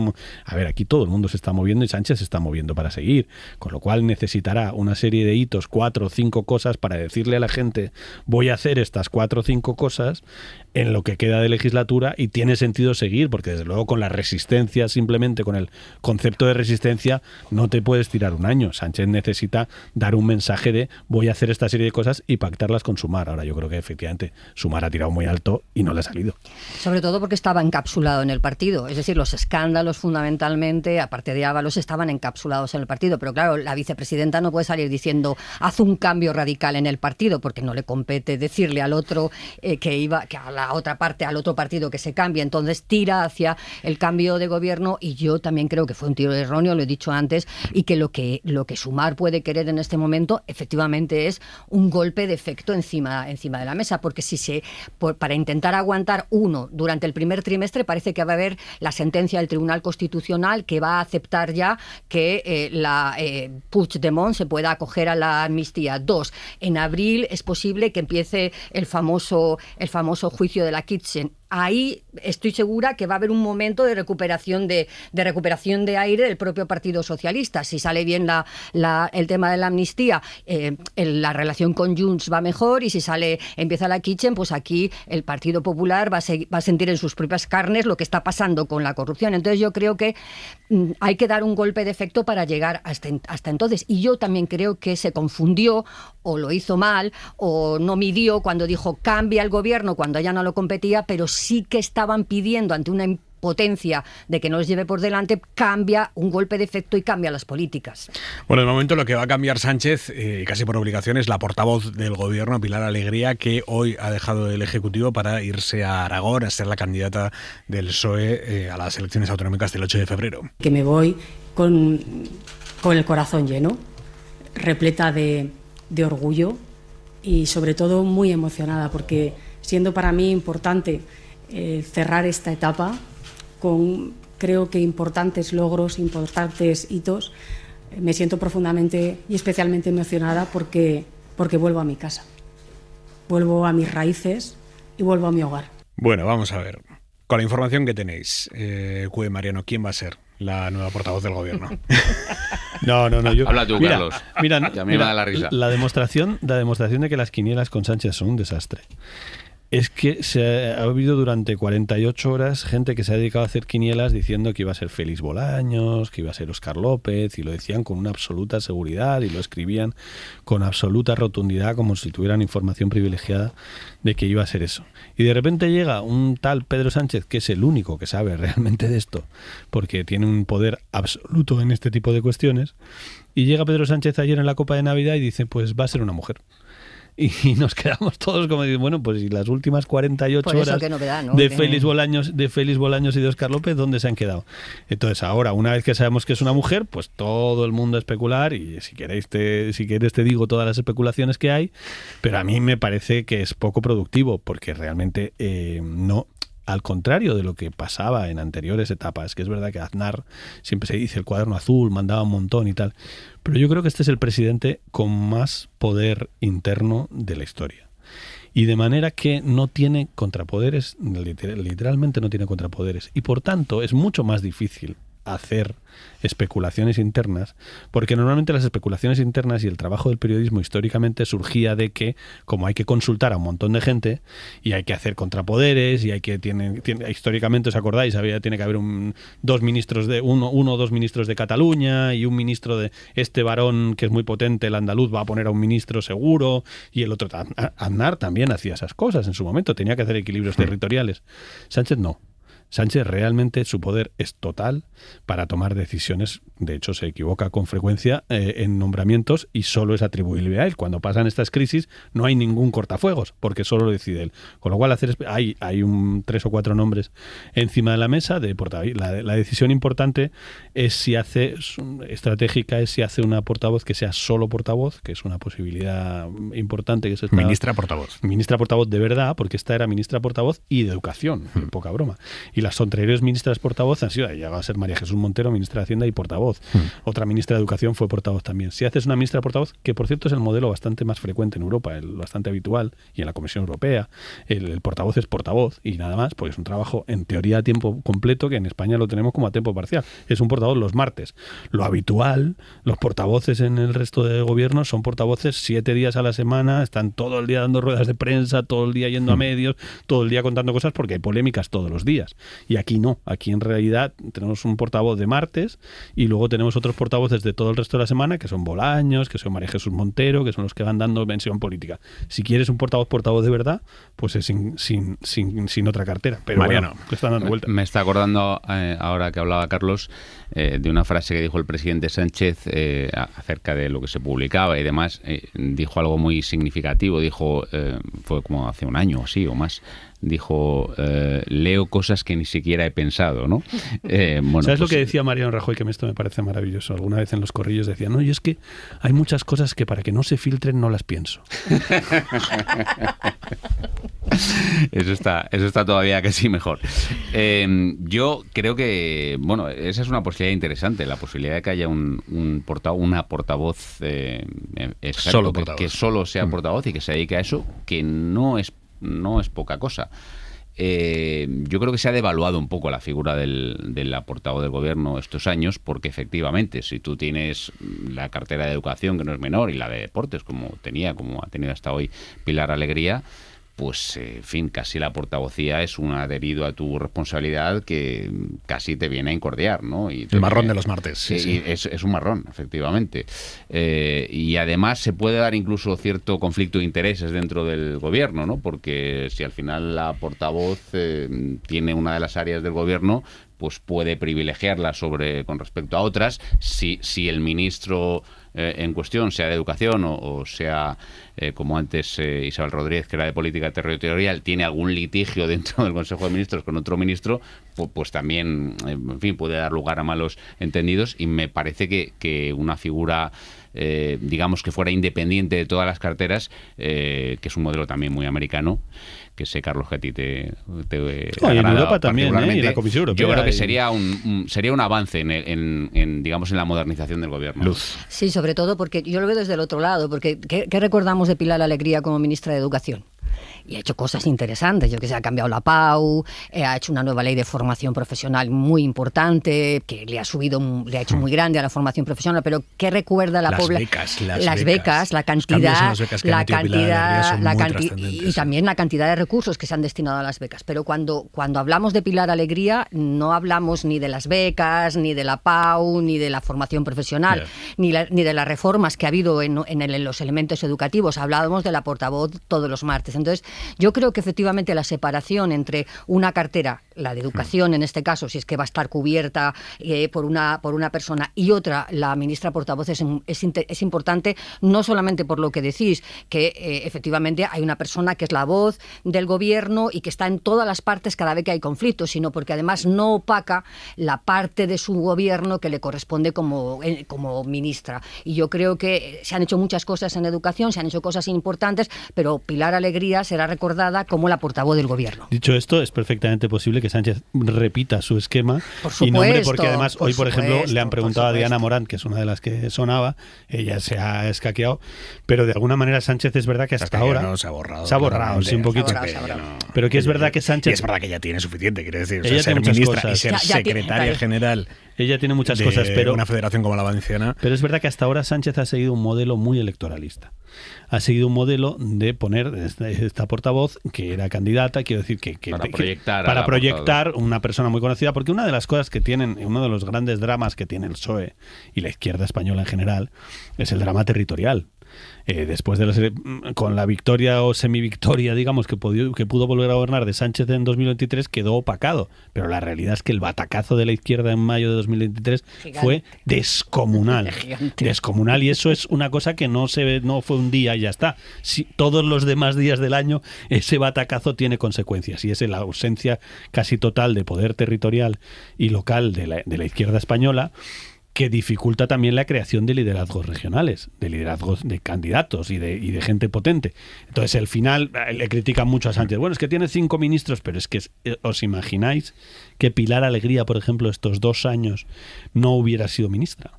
a ver, aquí todo el mundo se está moviendo y Sánchez se está moviendo para seguir, con lo cual necesitará una serie de hitos, 4 o 5 cosas para decirle a la gente, voy a hacer estas 4 o 5 cosas en lo que queda de legislatura y tiene sentido seguir, porque desde luego con la resistencia, simplemente con el concepto de resistencia, no te puedes tirar un año. Sánchez necesita dar un mensaje de voy a hacer esta serie de cosas y pactarlas con Sumar. Ahora yo creo que efectivamente Sumar ha tirado muy alto y no le ha salido. Sobre todo porque estaba encapsulado en el partido, es decir, los escándalos fundamentalmente, aparte de Ábalos, estaban encapsulados en el partido, pero claro, la vicepresidenta no puede salir diciendo haz un cambio radical en el partido, porque no le compete decirle al otro que a la otra parte, al otro partido que se cambie, entonces tira hacia el cambio de gobierno y yo también creo que fue un tiro erróneo, lo he dicho antes, y que lo que Sumar puede querer en este momento efectivamente es un golpe de efecto encima de la mesa, porque para intentar aguantar durante el primer trimestre parece que va a haber la sentencia del Tribunal Constitucional que va a aceptar ya que Puigdemont se pueda acoger a la amnistía. 2, en abril es posible que empiece el famoso juicio de la Kitchen. Ahí estoy segura que va a haber un momento de recuperación de aire del propio Partido Socialista. Si sale bien el tema de la amnistía, la relación con Junts va mejor, y si empieza la Kitchen, pues aquí el Partido Popular va a sentir en sus propias carnes lo que está pasando con la corrupción. Entonces yo creo que hay que dar un golpe de efecto para llegar hasta entonces. Y yo también creo que se confundió, o lo hizo mal, o no midió cuando dijo cambia el gobierno cuando ya no lo competía, pero sí que estaban pidiendo ante una impotencia de que no les lleve por delante, cambia un golpe de efecto y cambia las políticas. Bueno, de momento lo que va a cambiar Sánchez, casi por obligación, es la portavoz del gobierno, Pilar Alegría, que hoy ha dejado el Ejecutivo para irse a Aragón a ser la candidata del PSOE a las elecciones autonómicas del 8 de febrero. Que me voy con el corazón lleno, repleta de orgullo y sobre todo muy emocionada, porque siendo para mí importante cerrar esta etapa con, creo que, importantes logros, importantes hitos, me siento profundamente y especialmente emocionada porque vuelvo a mi casa, vuelvo a mis raíces y vuelvo a mi hogar. Bueno, vamos a ver. Con la información que tenéis, Cue Mariano, ¿quién va a ser la nueva portavoz del gobierno? No. Habla tú, Carlos. Mira, que a mí me da la risa. La demostración de que las quinielas con Sánchez son un desastre es que ha habido durante 48 horas gente que se ha dedicado a hacer quinielas diciendo que iba a ser Félix Bolaños, que iba a ser Óscar López, y lo decían con una absoluta seguridad y lo escribían con absoluta rotundidad, como si tuvieran información privilegiada de que iba a ser eso. Y de repente llega un tal Pedro Sánchez, que es el único que sabe realmente de esto, porque tiene un poder absoluto en este tipo de cuestiones, y llega Pedro Sánchez ayer en la Copa de Navidad y dice, pues va a ser una mujer. Y nos quedamos todos como diciendo, bueno, pues y las últimas 48 horas novedad, ¿no? de Félix Bolaños y de Óscar López, ¿dónde se han quedado? Entonces ahora, una vez que sabemos que es una mujer, pues todo el mundo a especular, y si quieres te digo todas las especulaciones que hay, pero a mí me parece que es poco productivo, porque realmente no... Al contrario de lo que pasaba en anteriores etapas, que es verdad que Aznar, siempre se dice el cuaderno azul, mandaba un montón y tal, pero yo creo que este es el presidente con más poder interno de la historia. Y de manera que no tiene contrapoderes, literalmente no tiene contrapoderes. Y por tanto es mucho más difícil hacer especulaciones internas, porque normalmente las especulaciones internas y el trabajo del periodismo históricamente surgía de que, como hay que consultar a un montón de gente y hay que hacer contrapoderes y hay que históricamente, ¿os acordáis? Tiene que haber uno o dos ministros de Cataluña y un ministro de este varón que es muy potente, el andaluz, va a poner a un ministro seguro, y el otro. Aznar también hacía esas cosas en su momento, tenía que hacer equilibrios territoriales. Sánchez no. Sánchez realmente su poder es total para tomar decisiones. De hecho, se equivoca con frecuencia en nombramientos y solo es atribuible a él. Cuando pasan estas crisis no hay ningún cortafuegos porque solo lo decide él. Con lo cual hay 3 o 4 nombres encima de la mesa de portavoz. La decisión importante es estratégica es si hace una portavoz que sea solo portavoz, que es una posibilidad importante. Que es ministra portavoz. Ministra portavoz de verdad, porque esta era ministra portavoz y de educación, poca broma. Y las anteriores ministras portavoz ha llegado a ser María Jesús Montero, ministra de Hacienda y portavoz. Otra ministra de Educación fue portavoz también. Si haces una ministra portavoz, que por cierto es el modelo bastante más frecuente en Europa, bastante habitual, y en la Comisión Europea, el portavoz es portavoz y nada más, pues es un trabajo en teoría a tiempo completo, que en España lo tenemos como a tiempo parcial. Es un portavoz los martes. Lo habitual, los portavoces en el resto de gobiernos son portavoces 7 días a la semana, están todo el día dando ruedas de prensa, todo el día yendo a medios, todo el día contando cosas porque hay polémicas todos los días. Y aquí no, aquí en realidad tenemos un portavoz de martes y luego tenemos otros portavoces de todo el resto de la semana, que son Bolaños, que son María Jesús Montero, que son los que van dando mención política. Si quieres un portavoz de verdad, pues es sin otra cartera. Pero Mariano, bueno, están dando vuelta. Me está acordando, ahora que hablaba Carlos, de una frase que dijo el presidente Sánchez acerca de lo que se publicaba y demás. Dijo algo muy significativo, fue como hace un año así o más. Dijo, leo cosas que ni siquiera he pensado, ¿no? ¿Sabes lo que decía Mariano Rajoy? Que esto me parece maravilloso. Alguna vez en los corrillos decía, no, y es que hay muchas cosas que para que no se filtren no las pienso. Eso está todavía casi mejor. Yo creo que, esa es una posibilidad interesante, la posibilidad de que haya una portavoz, solo portavoz, que solo sea portavoz y que se dedique a eso, que no es poca cosa. Yo creo que se ha devaluado un poco la figura de la portavoz del gobierno estos años, porque efectivamente, si tú tienes la cartera de educación, que no es menor, y la de deportes, como ha tenido hasta hoy Pilar Alegría, pues, en fin, casi la portavocía es un adherido a tu responsabilidad que casi te viene a incordiar, ¿no? Y el marrón de los martes. Sí. Es un marrón, efectivamente. Y además se puede dar incluso cierto conflicto de intereses dentro del gobierno, ¿no? Porque si al final la portavoz tiene una de las áreas del gobierno, pues puede privilegiarla con respecto a otras. Si el ministro en cuestión, sea de educación o sea, como antes Isabel Rodríguez, que era de política territorial, tiene algún litigio dentro del Consejo de Ministros con otro ministro, pues también, en fin, puede dar lugar a malos entendidos, y me parece que una figura, digamos, que fuera independiente de todas las carteras, que es un modelo también muy americano, que sé, Carlos, que a ti te en Europa también, y en la Comisión Europea. Yo creo que sería un avance en digamos, en la modernización del gobierno. Luz. Sí, sobre todo porque yo lo veo desde el otro lado, porque ¿qué recordamos de Pilar Alegría como ministra de Educación? Y ha hecho cosas interesantes. Yo que sé, ha cambiado la PAU, ha hecho una nueva ley de formación profesional muy importante, que le ha hecho muy grande a la formación profesional. Pero ¿qué recuerda la población? Las becas, la cantidad, y también la cantidad de recursos que se han destinado a las becas. Pero cuando hablamos de Pilar Alegría, no hablamos ni de las becas, ni de la PAU, ni de la formación profesional, ni de las reformas que ha habido en los elementos educativos. Hablábamos de la portavoz todos los martes. Entonces, yo creo que efectivamente la separación entre una cartera, la de educación en este caso, si es que va a estar cubierta por una persona, y otra, la ministra portavoz, es importante, no solamente por lo que decís, que efectivamente hay una persona que es la voz del gobierno y que está en todas las partes cada vez que hay conflictos, sino porque además no opaca la parte de su gobierno que le corresponde como ministra. Y yo creo que se han hecho muchas cosas en educación, se han hecho cosas importantes, pero Pilar Alegría será recordada como la portavoz del gobierno. Dicho esto, es perfectamente posible que Sánchez repita su esquema y nombre, porque además hoy, por ejemplo, le han preguntado a Diana Morán, que es una de las que sonaba, ella se ha escaqueado, pero de alguna manera Sánchez es verdad que hasta ahora se ha borrado. Se ha borrado, sí, un poquito. Pero que es verdad que Sánchez... Y es verdad que ella tiene suficiente, quiere decir. Ella ser tiene ministra cosas. y ser secretaria general. Ella tiene muchas cosas, pero una federación como la valenciana. Pero es verdad que hasta ahora Sánchez ha seguido un modelo muy electoralista. Ha seguido un modelo de poner esta portavoz que era candidata, quiero decir que para proyectar una persona muy conocida, porque una de las cosas que tienen, uno de los grandes dramas que tiene el PSOE y la izquierda española en general, es el drama territorial. Después de con la victoria o semivictoria, digamos, que pudo volver a gobernar de Sánchez en 2023, quedó opacado. Pero la realidad es que el batacazo de la izquierda en mayo de 2023 fue descomunal. Descomunal, y eso es una cosa que no fue un día y ya está. Todos los demás días del año ese batacazo tiene consecuencias, y es la ausencia casi total de poder territorial y local de la izquierda española, que dificulta también la creación de liderazgos regionales, de liderazgos de candidatos y de gente potente. Entonces, al final, le critican mucho a Sánchez. Bueno, es que tiene 5 ministros, pero es que ¿os imagináis que Pilar Alegría, por ejemplo, estos 2 años no hubiera sido ministra?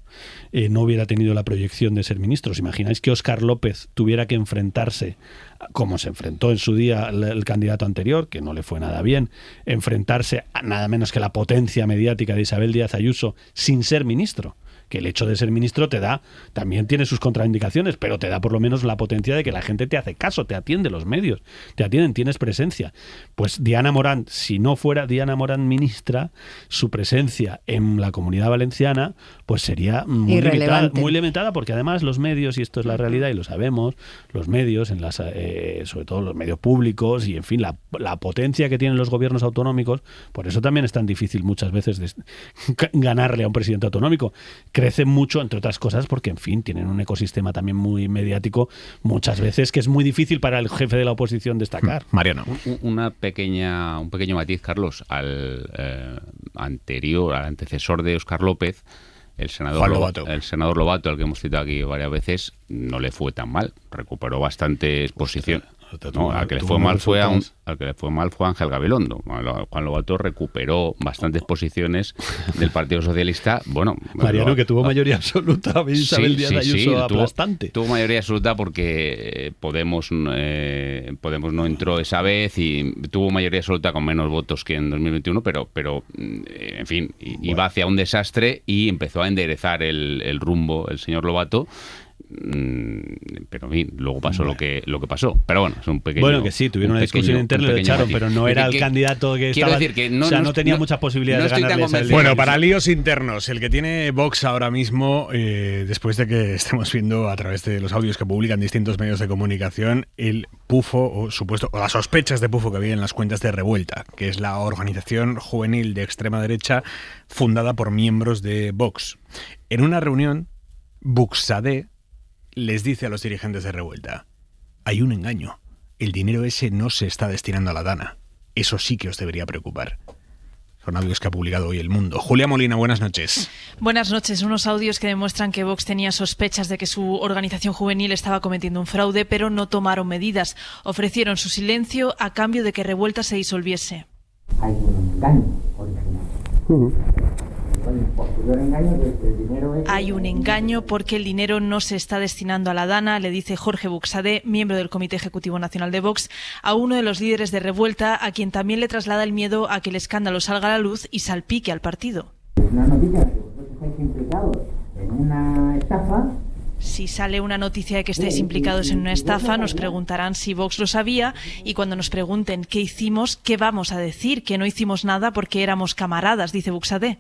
No hubiera tenido la proyección de ser ministro. ¿Os imagináis que Óscar López tuviera que enfrentarse, como se enfrentó en su día el candidato anterior, que no le fue nada bien, enfrentarse a nada menos que la potencia mediática de Isabel Díaz Ayuso sin ser ministro? Que el hecho de ser ministro también tiene sus contraindicaciones, pero te da por lo menos la potencia de que la gente te hace caso, te atiende los medios, te atienden, tienes presencia. Pues Diana Morán, si no fuera Diana Morán ministra, su presencia en la Comunidad Valenciana pues sería muy limitada, porque además los medios, y esto es la realidad y lo sabemos, los medios, sobre todo los medios públicos y en fin, la potencia que tienen los gobiernos autonómicos, por eso también es tan difícil muchas veces ganarle a un presidente autonómico. Crecen mucho, entre otras cosas, porque, en fin, tienen un ecosistema también muy mediático muchas veces que es muy difícil para el jefe de la oposición destacar. Mariano. Un pequeño matiz, Carlos, al antecesor de Óscar López, el senador Lobato, al que hemos citado aquí varias veces, no le fue tan mal, recuperó bastante exposición. No, al que le fue mal fue Ángel Gabilondo. Juan Lobato recuperó bastantes posiciones del Partido Socialista. Bueno, Mariano, que tuvo mayoría absoluta. Isabel Díaz Ayuso aplastante. Tuvo mayoría absoluta porque Podemos no entró esa vez y tuvo mayoría absoluta con menos votos que en 2021, pero en fin, iba hacia un desastre y empezó a enderezar el rumbo el señor Lobato. Pero en fin, luego pasó lo que pasó. Pero bueno, es un pequeño... Bueno, que sí, tuvieron una discusión interna, lo echaron, pero no era el candidato que estaba... Decir que no tenía muchas posibilidades de ganarle. Bueno, para líos internos, el que tiene Vox ahora mismo, después de que estemos viendo a través de los audios que publican distintos medios de comunicación, el pufo o las sospechas de pufo que había en las cuentas de Revuelta, que es la organización juvenil de extrema derecha fundada por miembros de Vox. En una reunión, Buxadé les dice a los dirigentes de Revuelta: hay un engaño, el dinero ese no se está destinando a la Dana, eso sí que os debería preocupar. Son audios que ha publicado hoy El Mundo. Julia Molina, buenas noches. Buenas noches. Unos audios que demuestran que Vox tenía sospechas de que su organización juvenil estaba cometiendo un fraude, pero no tomaron medidas. Ofrecieron su silencio a cambio de que Revuelta se disolviese. Hay un engaño original. Hay un engaño porque el dinero no se está destinando a la Dana, le dice Jorge Buxadé, miembro del Comité Ejecutivo Nacional de Vox, a uno de los líderes de Revuelta, a quien también le traslada el miedo a que el escándalo salga a la luz y salpique al partido. Una noticia de que vosotros estáis implicados en una estafa. Si sale una noticia de que estáis implicados en una estafa, nos preguntarán si Vox lo sabía, y cuando nos pregunten qué hicimos, ¿qué vamos a decir? Que no hicimos nada porque éramos camaradas, dice Buxadé.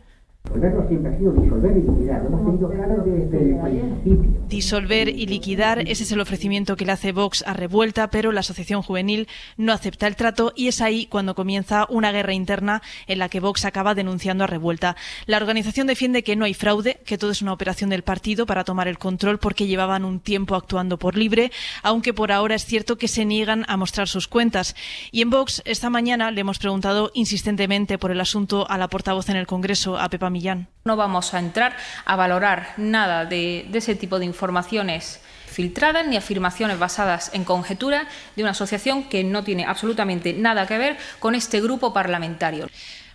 Siempre ha sido disolver y liquidar. Lo hemos tenido claro desde el principio. Disolver y liquidar, ese es el ofrecimiento que le hace Vox a Revuelta, pero la asociación juvenil no acepta el trato y es ahí cuando comienza una guerra interna en la que Vox acaba denunciando a Revuelta. La organización defiende que no hay fraude, que todo es una operación del partido para tomar el control porque llevaban un tiempo actuando por libre, aunque por ahora es cierto que se niegan a mostrar sus cuentas. Y en Vox, esta mañana le hemos preguntado insistentemente por el asunto a la portavoz en el Congreso, a Pepa Millán. No vamos a entrar a valorar nada de ese tipo de informaciones filtradas ni afirmaciones basadas en conjetura de una asociación que no tiene absolutamente nada que ver con este grupo parlamentario.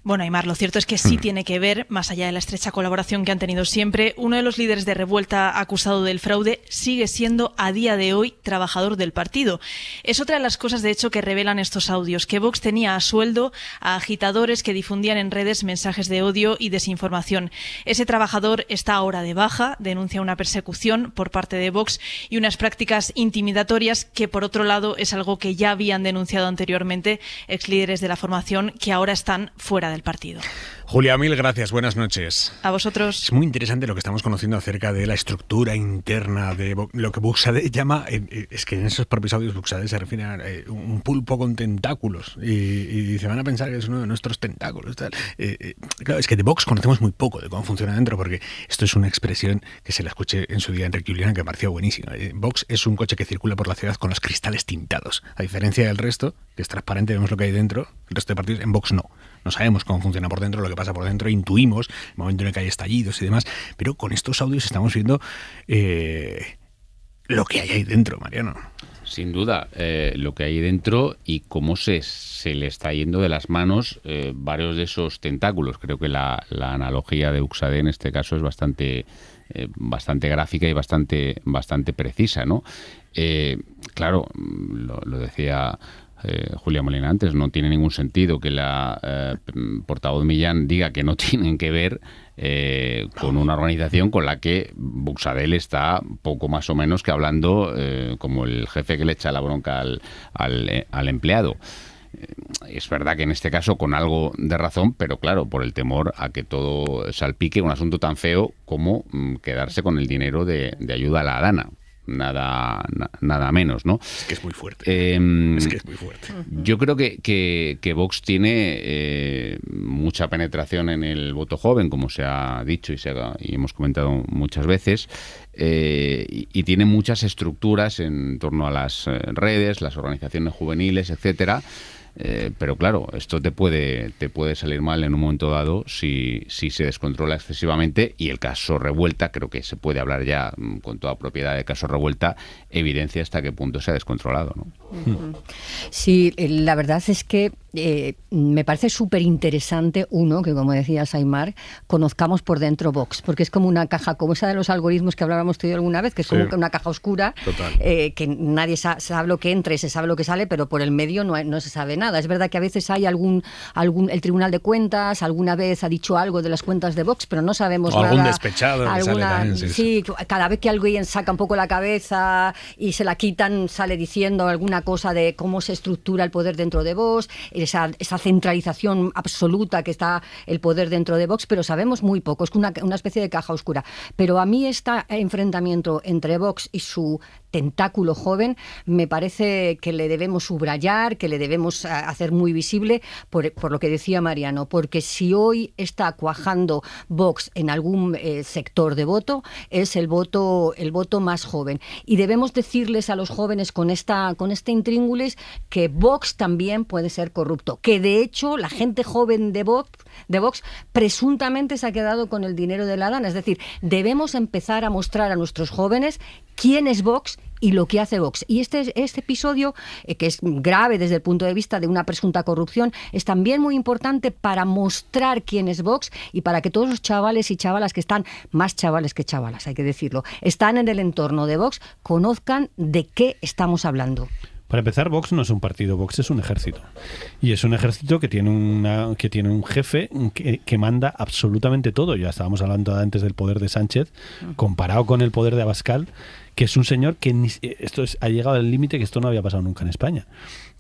Bueno, Aimar, lo cierto es que sí tiene que ver, más allá de la estrecha colaboración que han tenido siempre. Uno de los líderes de Revuelta acusado del fraude sigue siendo a día de hoy trabajador del partido. Es otra de las cosas, de hecho, que revelan estos audios, que Vox tenía a sueldo a agitadores que difundían en redes mensajes de odio y desinformación. Ese trabajador está ahora de baja, denuncia una persecución por parte de Vox y unas prácticas intimidatorias que, por otro lado, es algo que ya habían denunciado anteriormente exlíderes de la formación que ahora están fuera del partido. Julia, mil gracias, buenas noches. A vosotros. Es muy interesante lo que estamos conociendo acerca de la estructura interna de lo que Buxadé llama, es que en esos propios audios Buxadé se refiere a un pulpo con tentáculos y se van a pensar que es uno de nuestros tentáculos. Tal. Claro, es que de Vox conocemos muy poco de cómo funciona dentro, porque esto es una expresión que se la escuché en su día a Enrique Julián, que me pareció buenísima. Vox es un coche que circula por la ciudad con los cristales tintados, a diferencia del resto, que es transparente, vemos lo que hay dentro, el resto de partidos, en Vox no. No sabemos cómo funciona por dentro, lo que pasa por dentro, intuimos el momento en el que hay estallidos y demás, pero con estos audios estamos viendo lo que hay ahí dentro, Mariano. Sin duda, lo que hay dentro y cómo se le está yendo de las manos varios de esos tentáculos. Creo que la analogía de Buxadé en este caso es bastante gráfica y bastante precisa, ¿no? Claro, lo decía Julia Molina antes, no tiene ningún sentido que la portavoz Millán diga que no tienen que ver con una organización con la que Buxadé está poco más o menos que hablando como el jefe que le echa la bronca al empleado. Es verdad que en este caso con algo de razón, pero claro, por el temor a que todo salpique un asunto tan feo como quedarse con el dinero de ayuda a la Dana. Nada menos, ¿no? Es que es muy fuerte. Es que es muy fuerte. Yo creo que Vox tiene mucha penetración en el voto joven, como se ha dicho y hemos comentado muchas veces, y tiene muchas estructuras en torno a las redes, las organizaciones juveniles, etcétera. Pero claro, esto te puede salir mal en un momento dado si se descontrola excesivamente, y el caso Revuelta, creo que se puede hablar ya con toda propiedad de caso Revuelta, evidencia hasta qué punto se ha descontrolado, ¿no? Sí, la verdad es que me parece súper interesante, que como decía Aimar, conozcamos por dentro Vox, porque es como una caja, como esa de los algoritmos que hablábamos tú y yo alguna vez, que es como una caja oscura, que nadie sabe lo que entra y se sabe lo que sale, pero por el medio no se sabe nada. Es verdad que a veces hay el Tribunal de Cuentas alguna vez ha dicho algo de las cuentas de Vox, pero no sabemos nada. Algún despechado que sale también, sí, cada vez que alguien saca un poco la cabeza y se la quitan, sale diciendo alguna cosa de cómo se estructura el poder dentro de Vox, esa centralización absoluta que está el poder dentro de Vox, pero sabemos muy poco, es una especie de caja oscura. Pero a mí este enfrentamiento entre Vox y su tentáculo joven me parece que le debemos subrayar, que le debemos hacer muy visible por lo que decía Mariano, porque si hoy está cuajando Vox en algún sector de voto, es el voto más joven. Y debemos decirles a los jóvenes con este intríngulis que Vox también puede ser corrupto, que de hecho la gente joven de Vox presuntamente se ha quedado con el dinero de la Dana. Es decir, debemos empezar a mostrar a nuestros jóvenes quién es Vox y lo que hace Vox. Y este episodio, que es grave desde el punto de vista de una presunta corrupción, es también muy importante para mostrar quién es Vox y para que todos los chavales y chavalas que están, más chavales que chavalas, hay que decirlo, están en el entorno de Vox, conozcan de qué estamos hablando. Para empezar, Vox no es un partido, Vox es un ejército. Y es un ejército que tiene un jefe que manda absolutamente todo. Ya estábamos hablando antes del poder de Sánchez, comparado con el poder de Abascal, que es un señor que ha llegado al límite que esto no había pasado nunca en España.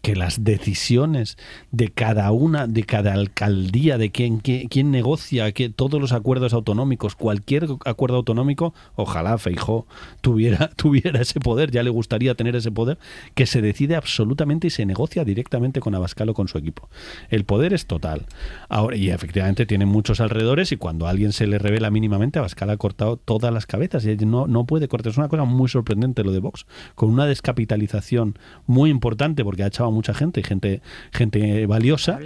Que las decisiones de cada alcaldía, de quién negocia, que todos los acuerdos autonómicos, cualquier acuerdo autonómico, ojalá Feijóo tuviera ese poder, ya le gustaría tener ese poder, que se decide absolutamente y se negocia directamente con Abascal o con su equipo. El poder es total. Ahora, y efectivamente tiene muchos alrededores, y cuando a alguien se le revela mínimamente, Abascal ha cortado todas las cabezas y no puede cortar. Es una cosa muy sorprendente lo de Vox, con una descapitalización muy importante porque ha echado mucha gente, gente valiosa,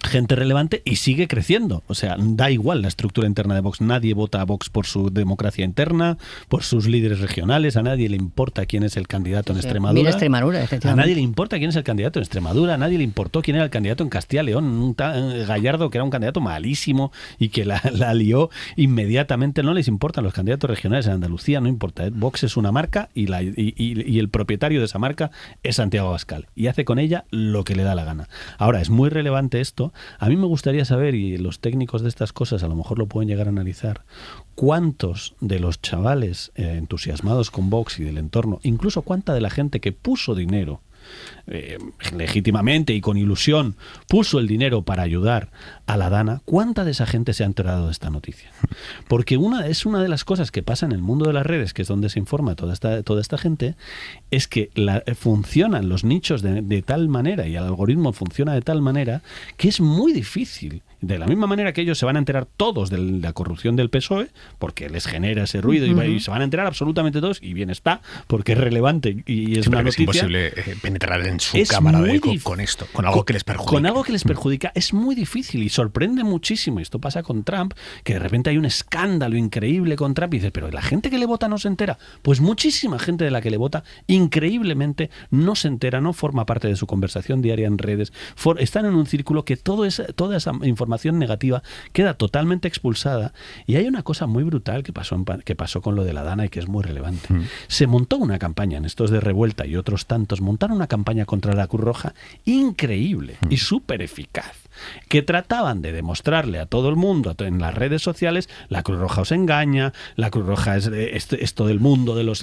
gente relevante y sigue creciendo. O sea, da igual la estructura interna de Vox. Nadie vota a Vox por su democracia interna, por sus líderes regionales. A nadie le importa quién es el candidato en Extremadura. Mira Extremadura, A nadie le importa quién es el candidato en Extremadura. A nadie le importó quién era el candidato en Castilla y León. Un Gallardo que era un candidato malísimo y que la lió inmediatamente. No les importan los candidatos regionales en Andalucía, no importa. Vox es una marca y el propietario de esa marca es Santiago Abascal. Y hace con ella lo que le da la gana. Ahora, es muy relevante esto. A mí me gustaría saber, y los técnicos de estas cosas a lo mejor lo pueden llegar a analizar, cuántos de los chavales entusiasmados con Vox y del entorno, incluso cuánta de la gente que puso dinero legítimamente y con ilusión, puso el dinero para ayudar a la Dana, ¿cuánta de esa gente se ha enterado de esta noticia? Porque es una de las cosas que pasa en el mundo de las redes, que es donde se informa toda esta gente, es que funcionan los nichos de tal manera y el algoritmo funciona de tal manera que es muy difícil. De la misma manera que ellos se van a enterar todos de la corrupción del PSOE, porque les genera ese ruido, y se van a enterar absolutamente todos, y bien está, porque es relevante y es una noticia. Es imposible penetrar en su cámara de eco con esto, con algo que les perjudica. Con algo que les perjudica es muy difícil y sorprende muchísimo. Y esto pasa con Trump, que de repente hay un escándalo increíble con Trump y dices, pero la gente que le vota no se entera. Pues muchísima gente de la que le vota, increíblemente, no se entera, no forma parte de su conversación diaria en redes. Están en un círculo que toda esa información negativa queda totalmente expulsada. Y hay una cosa muy brutal que pasó con lo de la Dana y que es muy relevante. Se montó una campaña en estos de Revuelta y otros tantos, montaron una campaña contra la Cruz Roja increíble y súper eficaz, que trataban de demostrarle a todo el mundo en las redes sociales: la Cruz Roja os engaña, la Cruz Roja es esto del mundo de los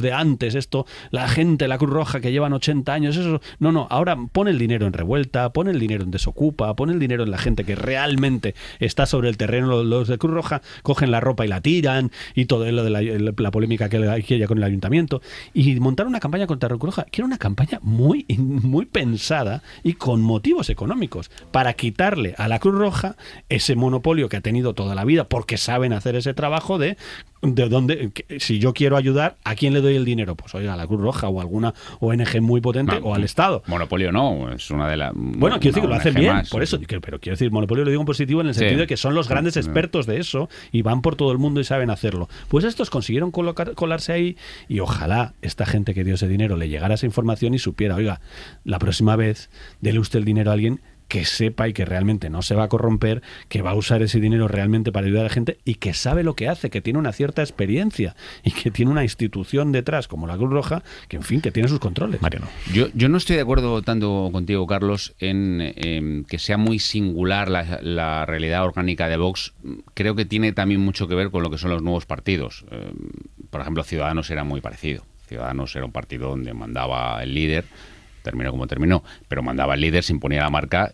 de antes, esto, la gente, la Cruz Roja que llevan 80 años, eso no, ahora pon el dinero en Revuelta, pon el dinero en Desocupa, pon el dinero en la gente que realmente está sobre el terreno. Los de Cruz Roja cogen la ropa y la tiran, y todo lo de la polémica que haya con el ayuntamiento, y montaron una campaña contra la Cruz Roja, que era una campaña muy, muy pensada y con motivos económicos, para quitarle a la Cruz Roja ese monopolio que ha tenido toda la vida, porque saben hacer ese trabajo de dónde, si yo quiero ayudar, ¿a quién le doy el dinero? Pues oiga, a la Cruz Roja o a alguna ONG muy potente, o al Estado. Monopolio no, es una de las... Bueno, quiero decir que lo hacen bien, más, por eso, pero quiero decir, monopolio lo digo en positivo en el sentido de que son los grandes expertos de eso y van por todo el mundo y saben hacerlo. Pues estos consiguieron colarse ahí, y ojalá esta gente que dio ese dinero le llegara esa información y supiera, oiga, la próxima vez dele usted el dinero a alguien que sepa y que realmente no se va a corromper, que va a usar ese dinero realmente para ayudar a la gente y que sabe lo que hace, que tiene una cierta experiencia y que tiene una institución detrás como la Cruz Roja, que en fin, que tiene sus controles. Mariano. Yo no estoy de acuerdo tanto contigo, Carlos, en que sea muy singular la realidad orgánica de Vox. Creo que tiene también mucho que ver con lo que son los nuevos partidos. Por ejemplo, Ciudadanos era muy parecido. Ciudadanos era un partido donde mandaba el líder, terminó como terminó, pero mandaba el líder, se imponía la marca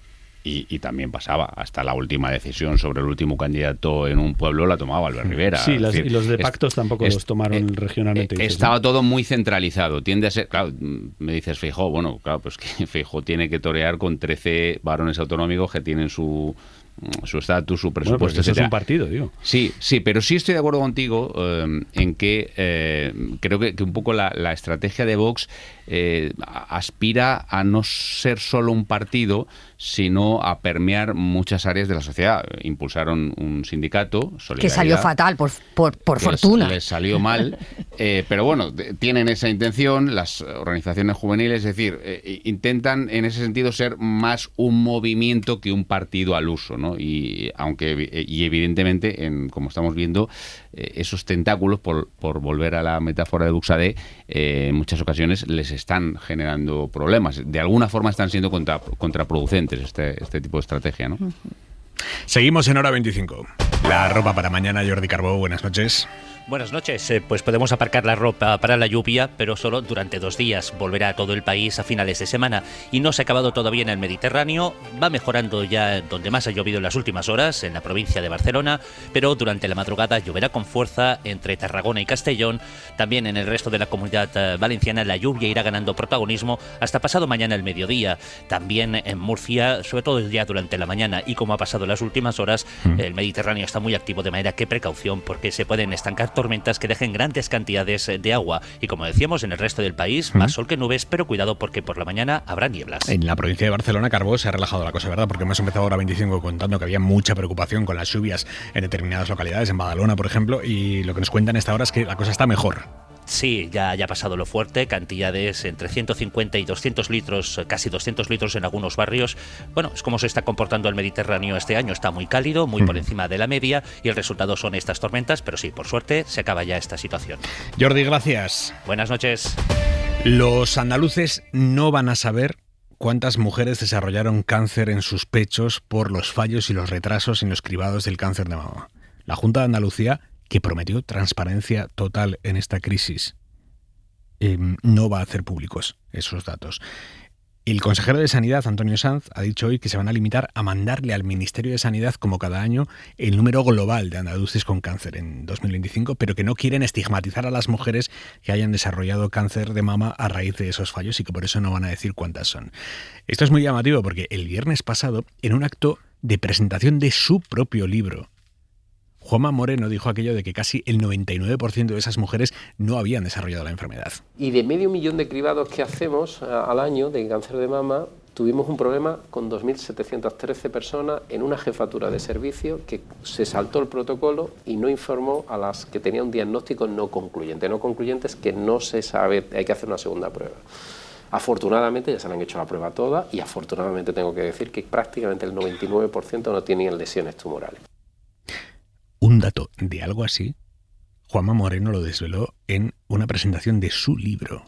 y también pasaba. Hasta la última decisión sobre el último candidato en un pueblo la tomaba Albert Rivera. Sí, y los de pactos tampoco los tomaron regionalmente. Estaba todo muy centralizado. Tiende a ser, claro, me dices Feijóo, bueno, claro, pues que Feijóo tiene que torear con 13 varones autonómicos que tienen su estatus, su presupuesto, pues eso es un partido, digo. Sí, pero sí estoy de acuerdo contigo en que creo que un poco la estrategia de Vox aspira a no ser solo un partido, sino a permear muchas áreas de la sociedad. Impulsaron un sindicato, Solidaridad, que salió fatal, por fortuna. Les salió mal, pero bueno, tienen esa intención, las organizaciones juveniles, es decir, intentan en ese sentido ser más un movimiento que un partido al uso, ¿no? Y evidentemente, como estamos viendo, esos tentáculos, por volver a la metáfora de Buxadé, en muchas ocasiones les están generando problemas. De alguna forma están siendo contraproducentes este tipo de estrategia, ¿no? Seguimos en Hora 25. La ropa para mañana, Jordi Carbó, buenas noches. Buenas noches. Pues podemos aparcar la ropa para la lluvia, pero solo durante 2 días. Volverá a todo el país a finales de semana. Y no se ha acabado todavía en el Mediterráneo. Va mejorando ya donde más ha llovido en las últimas horas, en la provincia de Barcelona, pero durante la madrugada lloverá con fuerza entre Tarragona y Castellón. También en el resto de la Comunidad Valenciana la lluvia irá ganando protagonismo hasta pasado mañana el mediodía. También en Murcia, sobre todo ya durante la mañana, y como ha pasado en las últimas horas, el Mediterráneo está muy activo, de manera que precaución, porque se pueden estancar tormentas que dejen grandes cantidades de agua. Y como decíamos, en el resto del país, más sol que nubes, pero cuidado porque por la mañana habrá nieblas. En la provincia de Barcelona, Carbó, se ha relajado la cosa, ¿verdad? Porque hemos empezado ahora 25 contando que había mucha preocupación con las lluvias en determinadas localidades, en Badalona, por ejemplo, y lo que nos cuentan a esta hora es que la cosa está mejor. Sí, ya ha pasado lo fuerte, cantidades entre 150 y 200 litros, casi 200 litros en algunos barrios. Bueno, es como se está comportando el Mediterráneo este año, está muy cálido, muy por encima de la media, y el resultado son estas tormentas, pero sí, por suerte, se acaba ya esta situación. Jordi, gracias. Buenas noches. Los andaluces no van a saber cuántas mujeres desarrollaron cáncer en sus pechos por los fallos y los retrasos en los cribados del cáncer de mama. La Junta de Andalucía, que prometió transparencia total en esta crisis, no va a hacer públicos esos datos. El consejero de Sanidad, Antonio Sanz, ha dicho hoy que se van a limitar a mandarle al Ministerio de Sanidad, como cada año, el número global de andaluces con cáncer en 2025, pero que no quieren estigmatizar a las mujeres que hayan desarrollado cáncer de mama a raíz de esos fallos y que por eso no van a decir cuántas son. Esto es muy llamativo porque el viernes pasado, en un acto de presentación de su propio libro, Juanma Moreno dijo aquello de que casi el 99% de esas mujeres no habían desarrollado la enfermedad. Y de 500.000 de cribados que hacemos al año de cáncer de mama, tuvimos un problema con 2.713 personas en una jefatura de servicio que se saltó el protocolo y no informó a las que tenían un diagnóstico no concluyente. No concluyente es que no se sabe, hay que hacer una segunda prueba. Afortunadamente ya se le han hecho la prueba todas y afortunadamente tengo que decir que prácticamente el 99% no tienen lesiones tumorales. Un dato de algo así, Juanma Moreno lo desveló en una presentación de su libro.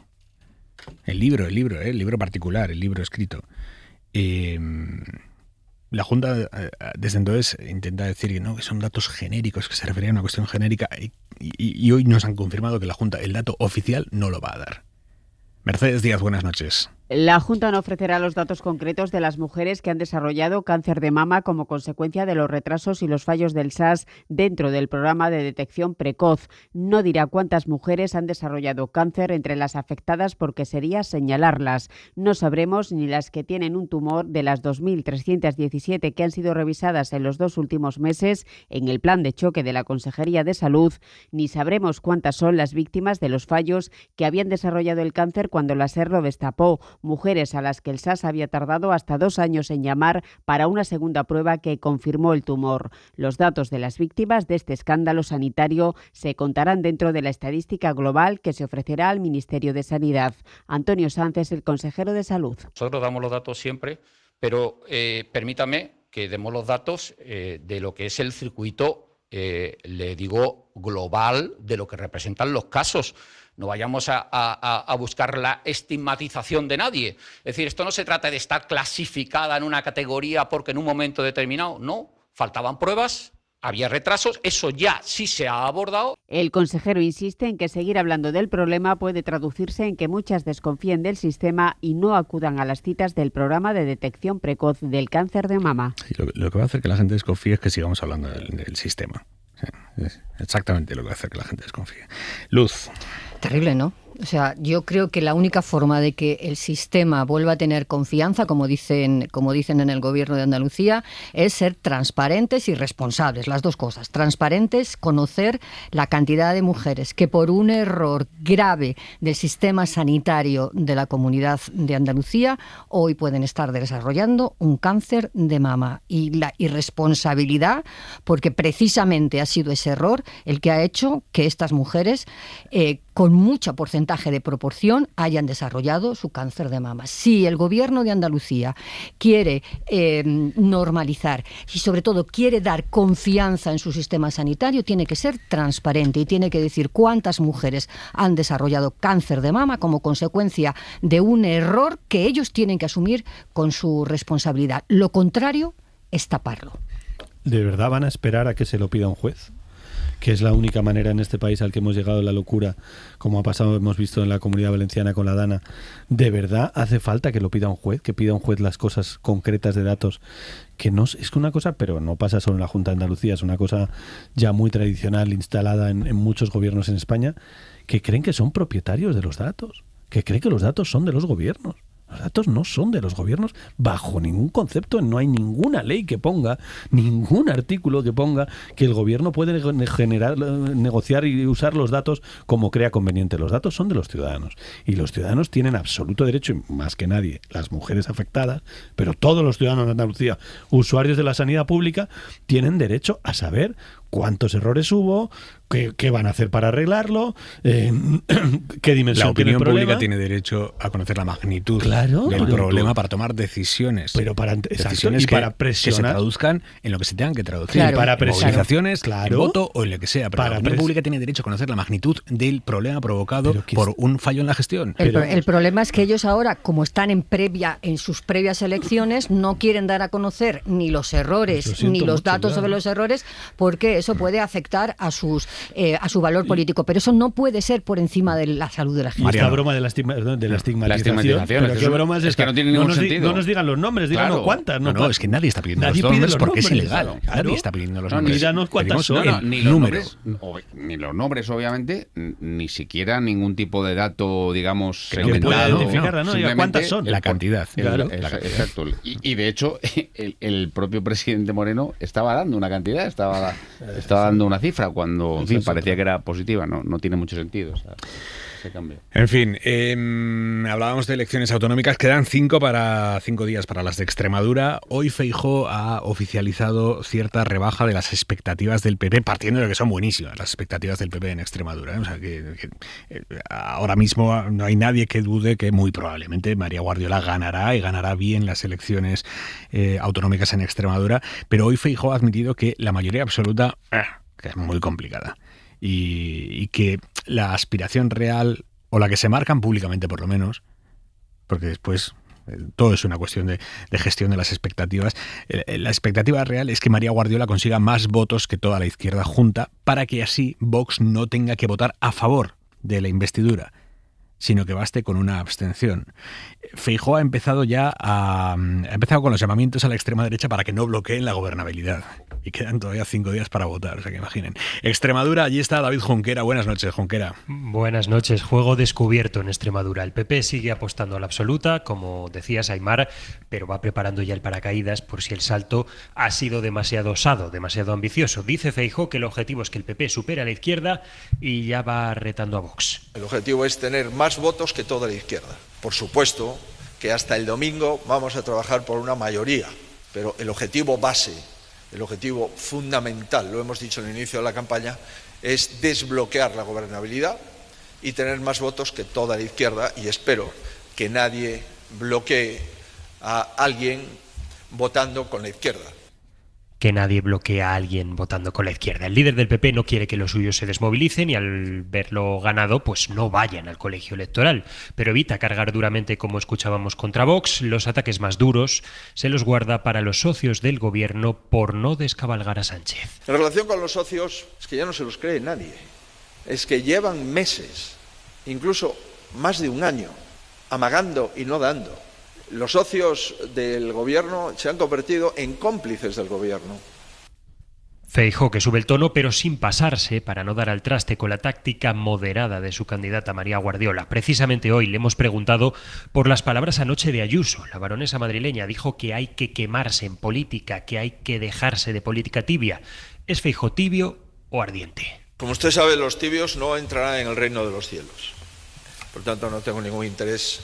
El libro particular, el libro escrito. La Junta desde entonces intenta decir que no, que son datos genéricos, que se referían a una cuestión genérica, y hoy nos han confirmado que la Junta el dato oficial no lo va a dar. Mercedes Díaz, buenas noches. La Junta no ofrecerá los datos concretos de las mujeres que han desarrollado cáncer de mama como consecuencia de los retrasos y los fallos del SAS dentro del programa de detección precoz. No dirá cuántas mujeres han desarrollado cáncer entre las afectadas porque sería señalarlas. No sabremos ni las que tienen un tumor de las 2.317 que han sido revisadas en los 2 últimos meses en el plan de choque de la Consejería de Salud, ni sabremos cuántas son las víctimas de los fallos que habían desarrollado el cáncer cuando la SER lo destapó. Mujeres a las que el SAS había tardado hasta 2 años en llamar para una segunda prueba que confirmó el tumor. Los datos de las víctimas de este escándalo sanitario se contarán dentro de la estadística global que se ofrecerá al Ministerio de Sanidad. Antonio Sanz es el consejero de Salud. Nosotros damos los datos siempre, pero permítame que demos los datos de lo que es el circuito, le digo, global de lo que representan los casos. No vayamos a buscar la estigmatización de nadie. Es decir, esto no se trata de estar clasificada en una categoría porque en un momento determinado, no, faltaban pruebas, había retrasos, eso ya sí se ha abordado. El consejero insiste en que seguir hablando del problema puede traducirse en que muchas desconfíen del sistema y no acudan a las citas del programa de detección precoz del cáncer de mama. Sí, lo que va a hacer que la gente desconfíe es que sigamos hablando del sistema. Sí, es exactamente lo que va a hacer que la gente desconfíe. Luz. Terrible, ¿no? O sea, yo creo que la única forma de que el sistema vuelva a tener confianza, como dicen en el Gobierno de Andalucía, es ser transparentes y responsables, las dos cosas. Transparentes, conocer la cantidad de mujeres que por un error grave del sistema sanitario de la Comunidad de Andalucía hoy pueden estar desarrollando un cáncer de mama. Y la irresponsabilidad, porque precisamente ha sido ese error el que ha hecho que estas mujeres con mucho porcentaje de proporción hayan desarrollado su cáncer de mama. Si el Gobierno de Andalucía quiere normalizar y sobre todo quiere dar confianza en su sistema sanitario, tiene que ser transparente y tiene que decir cuántas mujeres han desarrollado cáncer de mama como consecuencia de un error que ellos tienen que asumir con su responsabilidad. Lo contrario es taparlo. ¿De verdad van a esperar a que se lo pida un juez? Que es la única manera en este país al que hemos llegado la locura, como ha pasado, hemos visto en la Comunidad Valenciana con la Dana. ¿De verdad hace falta que lo pida un juez? Que pida un juez las cosas concretas de datos, que no es una cosa, pero no pasa solo en la Junta de Andalucía, es una cosa ya muy tradicional, instalada en muchos gobiernos en España, que creen que son propietarios de los datos, que creen que los datos son de los gobiernos. Los datos no son de los gobiernos bajo ningún concepto, no hay ninguna ley que ponga, ningún artículo que ponga que el gobierno puede negociar y usar los datos como crea conveniente. Los datos son de los ciudadanos y los ciudadanos tienen absoluto derecho, y más que nadie, las mujeres afectadas, pero todos los ciudadanos de Andalucía, usuarios de la sanidad pública, tienen derecho a saber cuántos errores hubo, qué van a hacer para arreglarlo, qué dimensión la tiene el opinión problema. pública tiene derecho a conocer la magnitud del problema para tomar decisiones. Pero para, decisiones y para presionar, que se traduzcan en lo que se tengan que traducir. Claro, para presionar, movilizaciones, en voto o en lo que sea. Pero para la opinión pública tiene derecho a conocer la magnitud del problema provocado por un fallo en la gestión. El problema es que ellos ahora, como están en sus previas elecciones, no quieren dar a conocer ni los errores ni los datos sobre los errores, porque eso puede afectar a su valor político. Pero eso no puede ser por encima de la salud de la gente. Esta broma de la estigmatización. Pero qué bromas es que no tiene ningún sentido. No nos digan los nombres, díganos cuántas. No, es que nadie está pidiendo los nombres porque es ilegal. Nadie está pidiendo los nombres. Díganos cuántas son. Ni los nombres, obviamente, ni siquiera ningún tipo de dato, digamos, segmentado. ¿Cuántas son? La cantidad. Exacto. Y de hecho, el propio presidente Moreno estaba dando una cantidad, estaba dando una cifra cuando, en fin, parecía que era positiva. No tiene mucho sentido. O sea, ese cambio. En fin, hablábamos de elecciones autonómicas. Quedan 5 días para las de Extremadura. Hoy Feijóo ha oficializado cierta rebaja de las expectativas del PP, partiendo de que son buenísimas las expectativas del PP en Extremadura. O sea, que ahora mismo no hay nadie que dude que muy probablemente María Guardiola ganará y ganará bien las elecciones autonómicas en Extremadura. Pero hoy Feijóo ha admitido que la mayoría absoluta que es muy complicada. Y que la aspiración real, o la que se marcan públicamente por lo menos, porque después todo es una cuestión de gestión de las expectativas, la expectativa real es que María Guardiola consiga más votos que toda la izquierda junta, para que así Vox no tenga que votar a favor de la investidura, sino que baste con una abstención. Feijóo ha empezado con los llamamientos a la extrema derecha para que no bloqueen la gobernabilidad. Y quedan todavía 5 días para votar, o sea que imaginen. Extremadura, allí está David Junquera. Buenas noches, Junquera. Buenas noches. Juego descubierto en Extremadura. El PP sigue apostando a la absoluta, como decías, Aimar, pero va preparando ya el paracaídas por si el salto ha sido demasiado osado, demasiado ambicioso. Dice Feijóo que el objetivo es que el PP supere a la izquierda y ya va retando a Vox. El objetivo es tener más votos que toda la izquierda. Por supuesto que hasta el domingo vamos a trabajar por una mayoría, pero el objetivo base, el objetivo fundamental, lo hemos dicho en el inicio de la campaña, es desbloquear la gobernabilidad y tener más votos que toda la izquierda, y espero que nadie bloquee a alguien votando con la izquierda. Que nadie bloquee a alguien votando con la izquierda. El líder del PP no quiere que los suyos se desmovilicen y al verlo ganado, pues no vayan al colegio electoral, pero evita cargar duramente, como escuchábamos, contra Vox. Los ataques más duros se los guarda para los socios del gobierno por no descabalgar a Sánchez. En relación con los socios, es que ya no se los cree nadie. Es que llevan meses, incluso más de un año, amagando y no dando. Los socios del gobierno se han convertido en cómplices del gobierno. Feijóo que sube el tono, pero sin pasarse, para no dar al traste con la táctica moderada de su candidata María Guardiola. Precisamente hoy le hemos preguntado por las palabras anoche de Ayuso. La baronesa madrileña dijo que hay que quemarse en política, que hay que dejarse de política tibia. ¿Es Feijóo tibio o ardiente? Como usted sabe, los tibios no entrarán en el reino de los cielos. Por tanto, no tengo ningún interés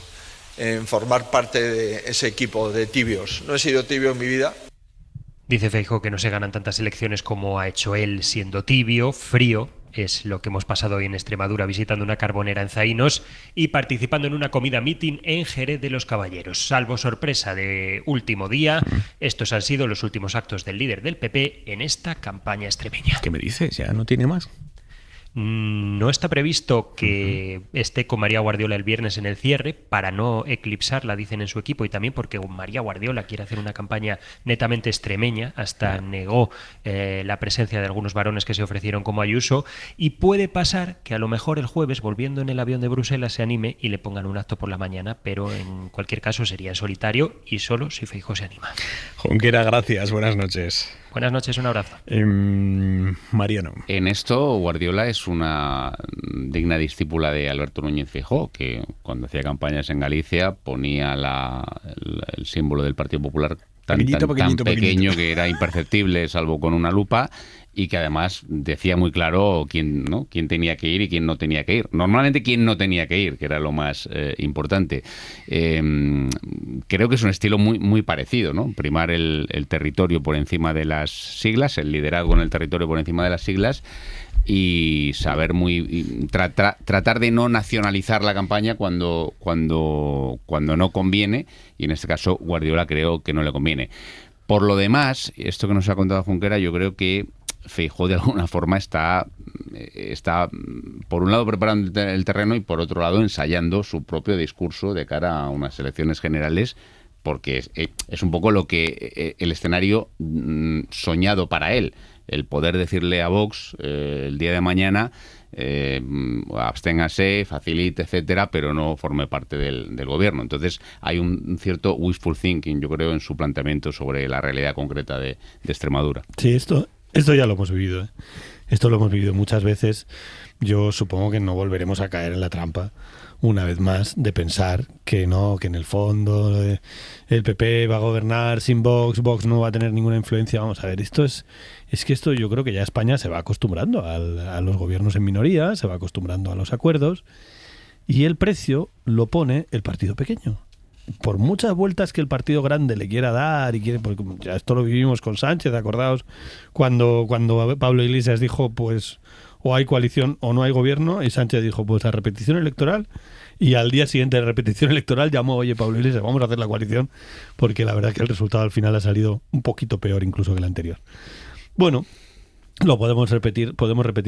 en formar parte de ese equipo de tibios. No he sido tibio en mi vida. Dice Feijóo que no se ganan tantas elecciones como ha hecho él siendo tibio, frío. Es lo que hemos pasado hoy en Extremadura, visitando una carbonera en Zaínos y participando en una comida meeting en Jerez de los Caballeros. Salvo sorpresa de último día, estos han sido los últimos actos del líder del PP en esta campaña extremeña. ¿Qué me dices? ¿Ya no tiene más? No está previsto que esté con María Guardiola el viernes en el cierre, para no eclipsarla, dicen en su equipo, y también porque María Guardiola quiere hacer una campaña netamente extremeña. Hasta negó la presencia de algunos varones que se ofrecieron como Ayuso, y puede pasar que a lo mejor el jueves, volviendo en el avión de Bruselas, se anime y le pongan un acto por la mañana, pero en cualquier caso sería en solitario y solo si Feijóo se anima. Junquera, gracias, buenas noches. Buenas noches, un abrazo. Mariano. En esto, Guardiola es una digna discípula de Alberto Núñez Feijóo, que cuando hacía campañas en Galicia ponía el símbolo del Partido Popular tan pequeño que era imperceptible, salvo con una lupa, y que además decía muy claro quién tenía que ir y quién no tenía que ir. Normalmente quién no tenía que ir, que era lo más importante. Creo que es un estilo muy, muy parecido, ¿no? Primar el territorio por encima de las siglas, el liderazgo en el territorio por encima de las siglas, y saber tratar de no nacionalizar la campaña cuando no conviene, y en este caso Guardiola creo que no le conviene. Por lo demás, esto que nos ha contado Junquera, yo creo que Feijóo de alguna forma está por un lado preparando el terreno y por otro lado ensayando su propio discurso de cara a unas elecciones generales, porque es un poco lo que el escenario soñado para él, el poder decirle a Vox el día de mañana absténgase, facilite, etcétera, pero no forme parte del gobierno. Entonces hay un cierto wishful thinking, yo creo, en su planteamiento sobre la realidad concreta de Extremadura. Sí, esto ya lo hemos vivido, ¿eh? Esto lo hemos vivido muchas veces. Yo supongo que no volveremos a caer en la trampa una vez más de pensar que en el fondo el PP va a gobernar sin Vox, Vox no va a tener ninguna influencia. Vamos a ver, es que esto yo creo que ya España se va acostumbrando a los gobiernos en minoría, se va acostumbrando a los acuerdos, y el precio lo pone el partido pequeño. Por muchas vueltas que el partido grande le quiera dar, porque ya esto lo vivimos con Sánchez, acordaos cuando Pablo Iglesias dijo pues o hay coalición o no hay gobierno, y Sánchez dijo pues a repetición electoral, y al día siguiente de repetición electoral llamó, oye Pablo Iglesias, vamos a hacer la coalición, porque la verdad es que el resultado al final ha salido un poquito peor incluso que el anterior. Bueno, podemos repetir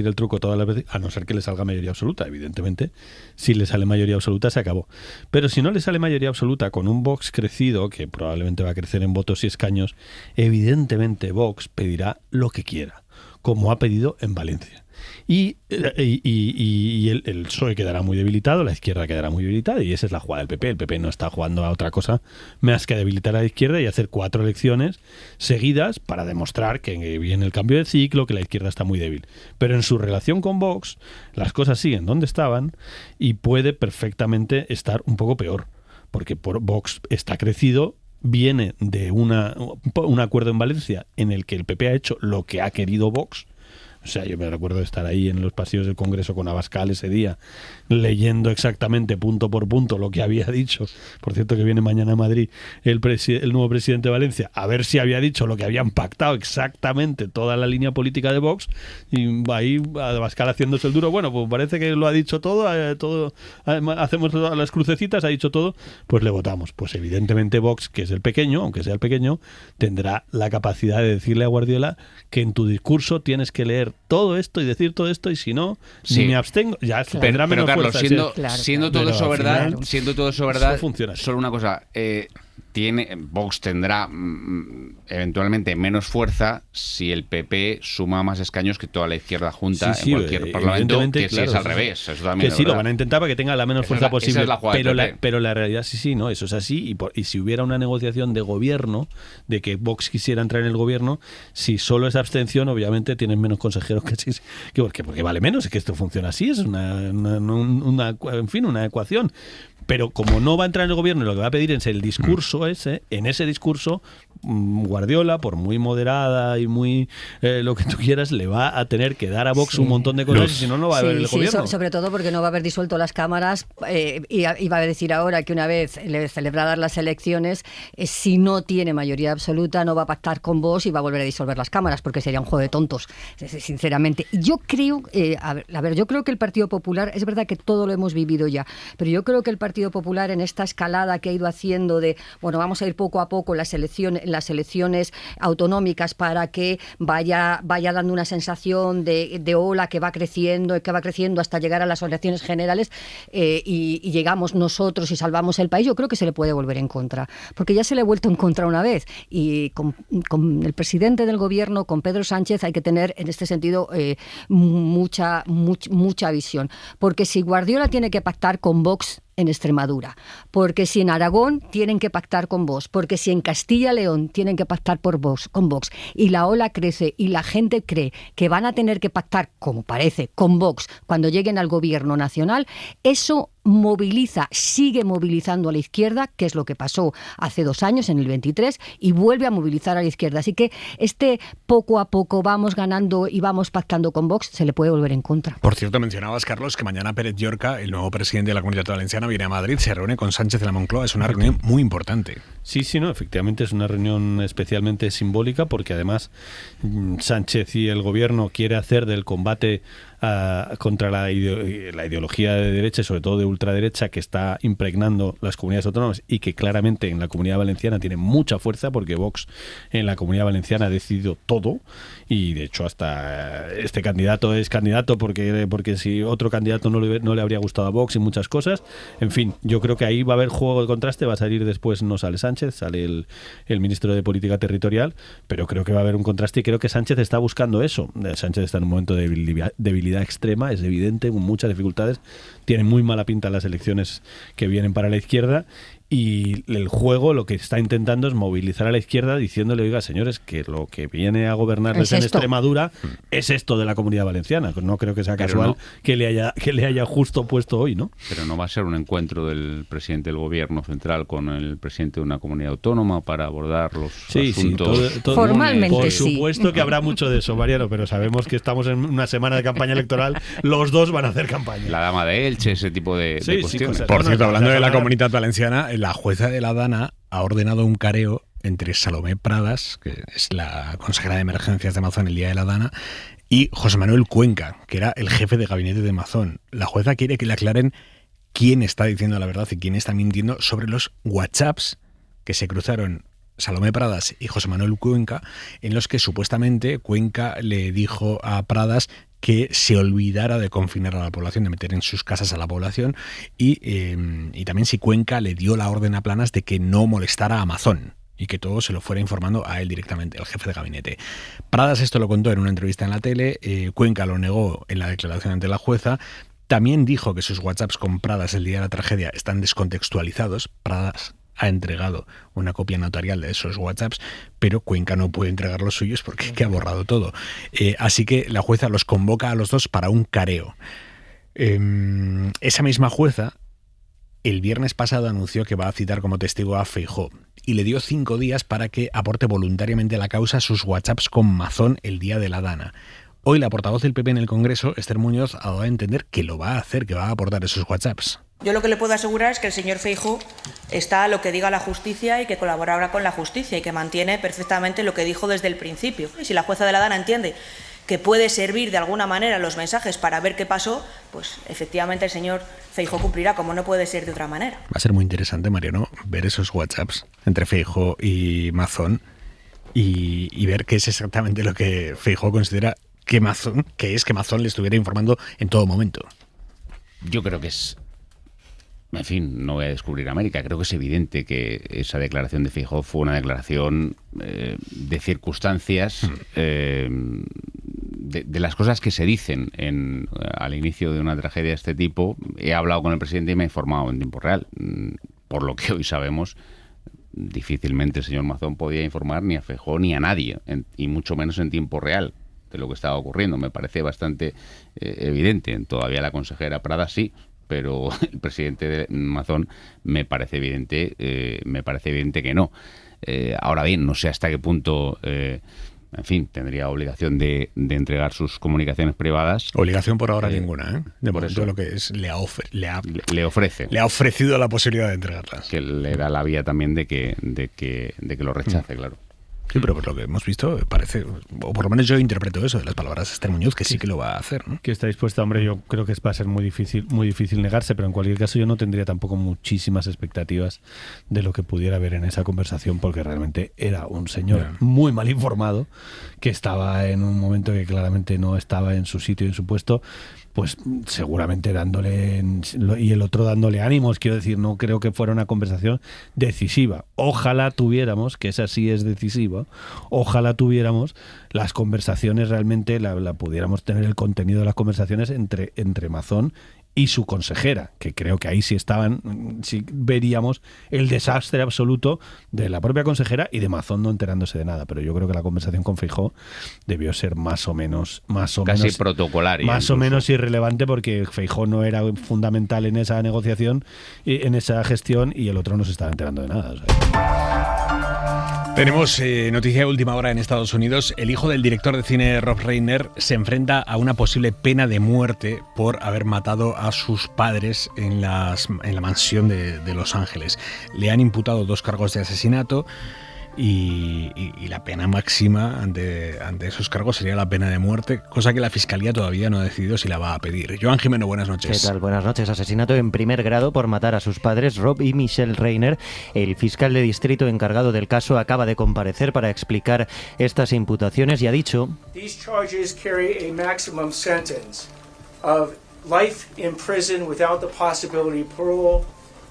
el truco todas las veces, a no ser que le salga mayoría absoluta, evidentemente. Si le sale mayoría absoluta, se acabó. Pero si no le sale mayoría absoluta con un Vox crecido, que probablemente va a crecer en votos y escaños, evidentemente Vox pedirá lo que quiera, como ha pedido en Valencia. Y el PSOE quedará muy debilitado, la izquierda quedará muy debilitada, y esa es la jugada del PP. El PP no está jugando a otra cosa más que a debilitar a la izquierda y hacer 4 elecciones seguidas para demostrar que viene el cambio de ciclo, que la izquierda está muy débil. Pero en su relación con Vox, las cosas siguen donde estaban y puede perfectamente estar un poco peor, porque Vox está crecido, viene de un acuerdo en Valencia en el que el PP ha hecho lo que ha querido Vox. O sea, yo me recuerdo de estar ahí en los pasillos del Congreso con Abascal ese día, leyendo exactamente punto por punto lo que había dicho. Por cierto, que viene mañana a Madrid el nuevo presidente de Valencia, a ver si había dicho lo que habían pactado exactamente toda la línea política de Vox, y ahí Abascal haciéndose el duro. Bueno, pues parece que lo ha dicho todo, hacemos las crucecitas, ha dicho todo, pues le votamos. Pues evidentemente Vox, que es el pequeño, aunque sea el pequeño, tendrá la capacidad de decirle a Guardiola que en tu discurso tienes que leer todo esto y decir todo esto, y si no, si me abstengo, ya tendrá menos Carlos, fuerza. siendo todo eso verdad, funciona así. Solo una cosa, Vox tendrá eventualmente menos fuerza si el PP suma más escaños que toda la izquierda junta en cualquier parlamento, que si es al revés. Eso también que sí, lo van a intentar para que tenga la menos fuerza posible. Es pero la realidad no, eso es así. Y si hubiera una negociación de gobierno, de que Vox quisiera entrar en el gobierno, si solo es abstención, obviamente tienen menos consejeros porque vale menos. Es que esto funciona así, es una ecuación. Pero como no va a entrar en el gobierno y lo que va a pedir es el discurso en ese discurso Guardiola, por muy moderada y muy lo que tú quieras, le va a tener que dar a Vox un montón de cosas, y si no, no va a haber el gobierno. Sobre todo porque no va a haber disuelto las cámaras, y va a decir ahora que una vez celebradas las elecciones, si no tiene mayoría absoluta, no va a pactar con Vox y va a volver a disolver las cámaras, porque sería un juego de tontos, sinceramente. Yo creo, yo creo que el Partido Popular, es verdad que todo lo hemos vivido ya, pero yo creo que el Partido Popular, en esta escalada que ha ido haciendo de, bueno, vamos a ir poco a poco las elecciones autonómicas para que vaya dando una sensación de ola que va creciendo hasta llegar a las elecciones generales, y llegamos nosotros y salvamos el país. Yo creo que se le puede volver en contra, porque ya se le ha vuelto en contra una vez, y con el presidente del gobierno, con Pedro Sánchez, hay que tener en este sentido mucha visión, porque si Guardiola tiene que pactar con Vox, en Extremadura, porque si en Aragón tienen que pactar con Vox, porque si en Castilla y León tienen que pactar con Vox, y la ola crece y la gente cree que van a tener que pactar, como parece, con Vox cuando lleguen al gobierno nacional, eso sigue movilizando a la izquierda, que es lo que pasó hace 2 años, en el 23, y vuelve a movilizar a la izquierda. Así que poco a poco vamos ganando y vamos pactando con Vox, se le puede volver en contra. Por cierto, mencionabas, Carlos, que mañana Pérez Llorca, el nuevo presidente de la Comunidad Valenciana, viene a Madrid, se reúne con Sánchez en la Moncloa. Es una reunión muy importante. Sí, no, efectivamente es una reunión especialmente simbólica, porque además Sánchez y el gobierno quiere hacer del combate contra la ideología de derecha y sobre todo de ultraderecha que está impregnando las comunidades autónomas y que claramente en la Comunidad Valenciana tiene mucha fuerza, porque Vox en la Comunidad Valenciana ha decidido todo, y de hecho hasta este candidato es candidato porque si otro candidato no le habría gustado a Vox y muchas cosas. En fin, yo creo que ahí va a haber juego de contraste. Va a salir después, no sale Sánchez, sale el ministro de Política Territorial, pero creo que va a haber un contraste y creo que Sánchez está buscando eso. Sánchez está en un momento de debilidad extrema, es evidente, con muchas dificultades, tiene muy mala pinta las elecciones que vienen para la izquierda, y el juego lo que está intentando es movilizar a la izquierda diciéndole, oiga, señores, que lo que viene a gobernarles en Extremadura es esto de la Comunidad Valenciana. No creo que sea casual que le haya justo puesto hoy, ¿no? Pero no va a ser un encuentro del presidente del gobierno central con el presidente de una comunidad autónoma para abordar los asuntos. Formalmente por supuesto que habrá mucho de eso, Mariano, pero sabemos que estamos en una semana de campaña electoral, los dos van a hacer campaña. La dama de Elche, ese tipo de cuestiones. Por cierto, hablando de la Comunidad Valenciana, la jueza de la Dana ha ordenado un careo entre Salomé Pradas, que es la consejera de emergencias de Mazón el día de la Dana, y José Manuel Cuenca, que era el jefe de gabinete de Mazón. La jueza quiere que le aclaren quién está diciendo la verdad y quién está mintiendo sobre los WhatsApps que se cruzaron Salomé Pradas y José Manuel Cuenca, en los que supuestamente Cuenca le dijo a Pradas que se olvidara de confinar a la población, de meter en sus casas a la población, y también si Cuenca le dio la orden a Planas de que no molestara a Mazón y que todo se lo fuera informando a él directamente, al jefe de gabinete. Pradas esto lo contó en una entrevista en la tele, Cuenca lo negó en la declaración ante la jueza. También dijo que sus WhatsApps con Pradas el día de la tragedia están descontextualizados. Pradas ha entregado una copia notarial de esos WhatsApps, pero Cuenca no puede entregar los suyos porque ha borrado todo. Así que la jueza los convoca a los dos para un careo. Esa misma jueza el viernes pasado anunció que va a citar como testigo a Feijóo y le dio 5 días para que aporte voluntariamente a la causa sus WhatsApps con Mazón el día de la Dana. Hoy la portavoz del PP en el Congreso, Esther Muñoz, ha dado a entender que lo va a hacer, que va a aportar esos WhatsApps. Yo lo que le puedo asegurar es que el señor Feijóo está a lo que diga la justicia y que colaborará con la justicia y que mantiene perfectamente lo que dijo desde el principio. Y si la jueza de la Dana entiende que puede servir de alguna manera los mensajes para ver qué pasó, pues efectivamente el señor Feijóo cumplirá, como no puede ser de otra manera. Va a ser muy interesante, Mariano, ver esos WhatsApps entre Feijóo y Mazón y ver qué es exactamente lo que Feijóo considera que Mazón le estuviera informando en todo momento. Yo creo que es... En fin, no voy a descubrir América. Creo que es evidente que esa declaración de Feijóo fue una declaración de circunstancias, de las cosas que se dicen al inicio de una tragedia de este tipo. He hablado con el presidente y me he informado en tiempo real. Por lo que hoy sabemos, difícilmente el señor Mazón podía informar ni a Feijóo ni a nadie, y mucho menos en tiempo real, de lo que estaba ocurriendo. Me parece bastante evidente. Todavía la consejera Prada sí, pero el presidente de Mazón me parece evidente que no. Ahora bien, no sé hasta qué punto, en fin, tendría obligación de entregar sus comunicaciones privadas. Obligación por ahora ninguna, ¿eh? De momento lo que es le ha ofrecido la posibilidad de entregarlas. Que le da la vía también de que lo rechace, claro. Sí, pero por lo que hemos visto parece, o por lo menos yo interpreto eso de las palabras de Esther Muñoz, que sí que lo va a hacer, ¿no? Que está dispuesta, hombre, yo creo que va a ser muy difícil negarse, pero en cualquier caso yo no tendría tampoco muchísimas expectativas de lo que pudiera haber en esa conversación, porque realmente era un señor muy mal informado, que estaba en un momento que claramente no estaba en su sitio y en su puesto, pues seguramente y el otro dándole ánimos. Quiero decir, no creo que fuera una conversación decisiva. Ojalá tuviéramos, que esa sí es decisiva, ojalá tuviéramos las conversaciones realmente, la pudiéramos tener el contenido de las conversaciones entre Mazón y su consejera, que creo que ahí sí veríamos el desastre absoluto de la propia consejera y de Mazón no enterándose de nada. Pero yo creo que la conversación con Feijóo debió ser más o menos casi protocolaria, más o menos irrelevante, porque Feijóo no era fundamental en esa negociación, en esa gestión, y el otro no se estaba enterando de nada. O sea. Tenemos noticia de última hora en Estados Unidos. El hijo del director de cine Rob Reiner se enfrenta a una posible pena de muerte por haber matado a sus padres en la mansión de Los Ángeles. Le han imputado 2 cargos de asesinato y la pena máxima ante esos cargos sería la pena de muerte, cosa que la Fiscalía todavía no ha decidido si la va a pedir. Joan Jimeno, buenas noches. ¿Qué tal? Buenas noches. Asesinato en primer grado por matar a sus padres, Rob y Michelle Reiner. El fiscal de distrito encargado del caso acaba de comparecer para explicar estas imputaciones y ha dicho: These charges carry a maximum sentence of life in prison without the possibility of parole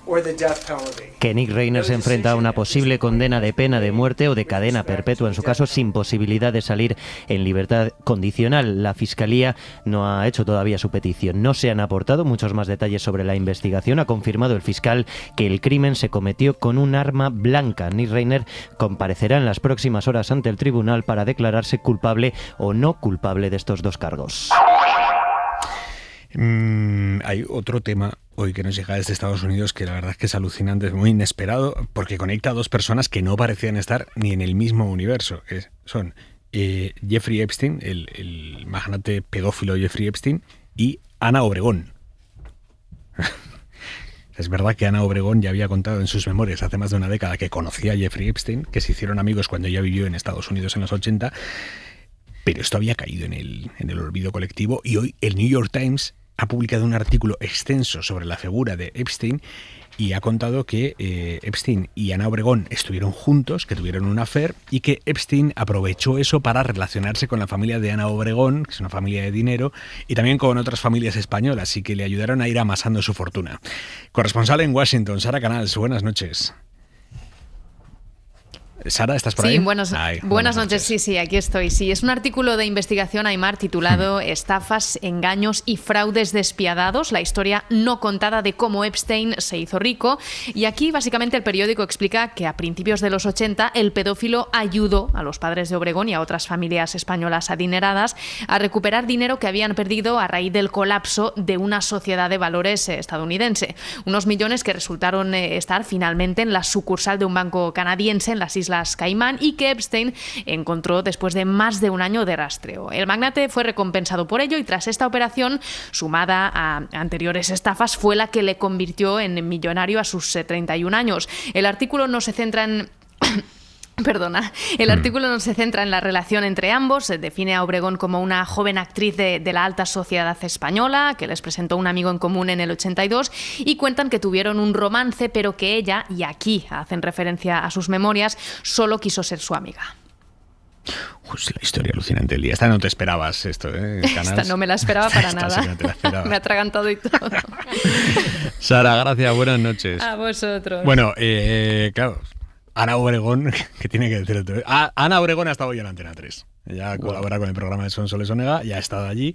or the death penalty. Que Nick Reiner se enfrenta a una posible condena de pena de muerte o de cadena perpetua, en su caso sin posibilidad de salir en libertad condicional. La Fiscalía no ha hecho todavía su petición. No se han aportado muchos más detalles sobre la investigación. Ha confirmado el fiscal que el crimen se cometió con un arma blanca. Nick Reiner comparecerá en las próximas horas ante el tribunal para declararse culpable o no culpable de estos 2 cargos. Hay otro tema hoy que nos llega desde Estados Unidos que la verdad es que es alucinante, es muy inesperado, porque conecta a 2 personas que no parecían estar ni en el mismo universo. Son Jeffrey Epstein, el magnate pedófilo Jeffrey Epstein, y Ana Obregón. Es verdad que Ana Obregón ya había contado en sus memorias hace más de una década que conocía a Jeffrey Epstein, que se hicieron amigos cuando ella vivió en Estados Unidos en los 80, pero esto había caído en el olvido colectivo, y hoy el New York Times ha publicado un artículo extenso sobre la figura de Epstein y ha contado que Epstein y Ana Obregón estuvieron juntos, que tuvieron un affair, y que Epstein aprovechó eso para relacionarse con la familia de Ana Obregón, que es una familia de dinero, y también con otras familias españolas, y que le ayudaron a ir amasando su fortuna. Corresponsal en Washington, Sara Canals, buenas noches. Sara, ¿estás por ahí? Sí, buenas noches. Sí, aquí estoy. Sí, es un artículo de investigación, Aymar, titulado Estafas, engaños y fraudes despiadados, la historia no contada de cómo Epstein se hizo rico. Y aquí, básicamente, el periódico explica que a principios de los 80 el pedófilo ayudó a los padres de Obregón y a otras familias españolas adineradas a recuperar dinero que habían perdido a raíz del colapso de una sociedad de valores estadounidense. Unos millones que resultaron estar finalmente en la sucursal de un banco canadiense en las Islas Caimán, y que Epstein encontró después de más de un año de rastreo. El magnate fue recompensado por ello, y tras esta operación, sumada a anteriores estafas, fue la que le convirtió en millonario a sus 31 años. El artículo no se centra en... El artículo no se centra en la relación entre ambos. Se define a Obregón como una joven actriz de la alta sociedad española que les presentó un amigo en común en el 82, y cuentan que tuvieron un romance, pero que ella, y aquí hacen referencia a sus memorias, solo quiso ser su amiga. La historia alucinante del día. Esta no te esperabas, esto, Esta no me la esperaba para nada. Sí, no te la esperaba. Me ha atragantado y todo. Sara, gracias. Buenas noches. A vosotros. Bueno, claro, Ana Obregón, que tiene que decir esto. Ana Obregón ha estado hoy en Antena 3. Ella colabora con el programa de Son Soles Onega, ya ha estado allí.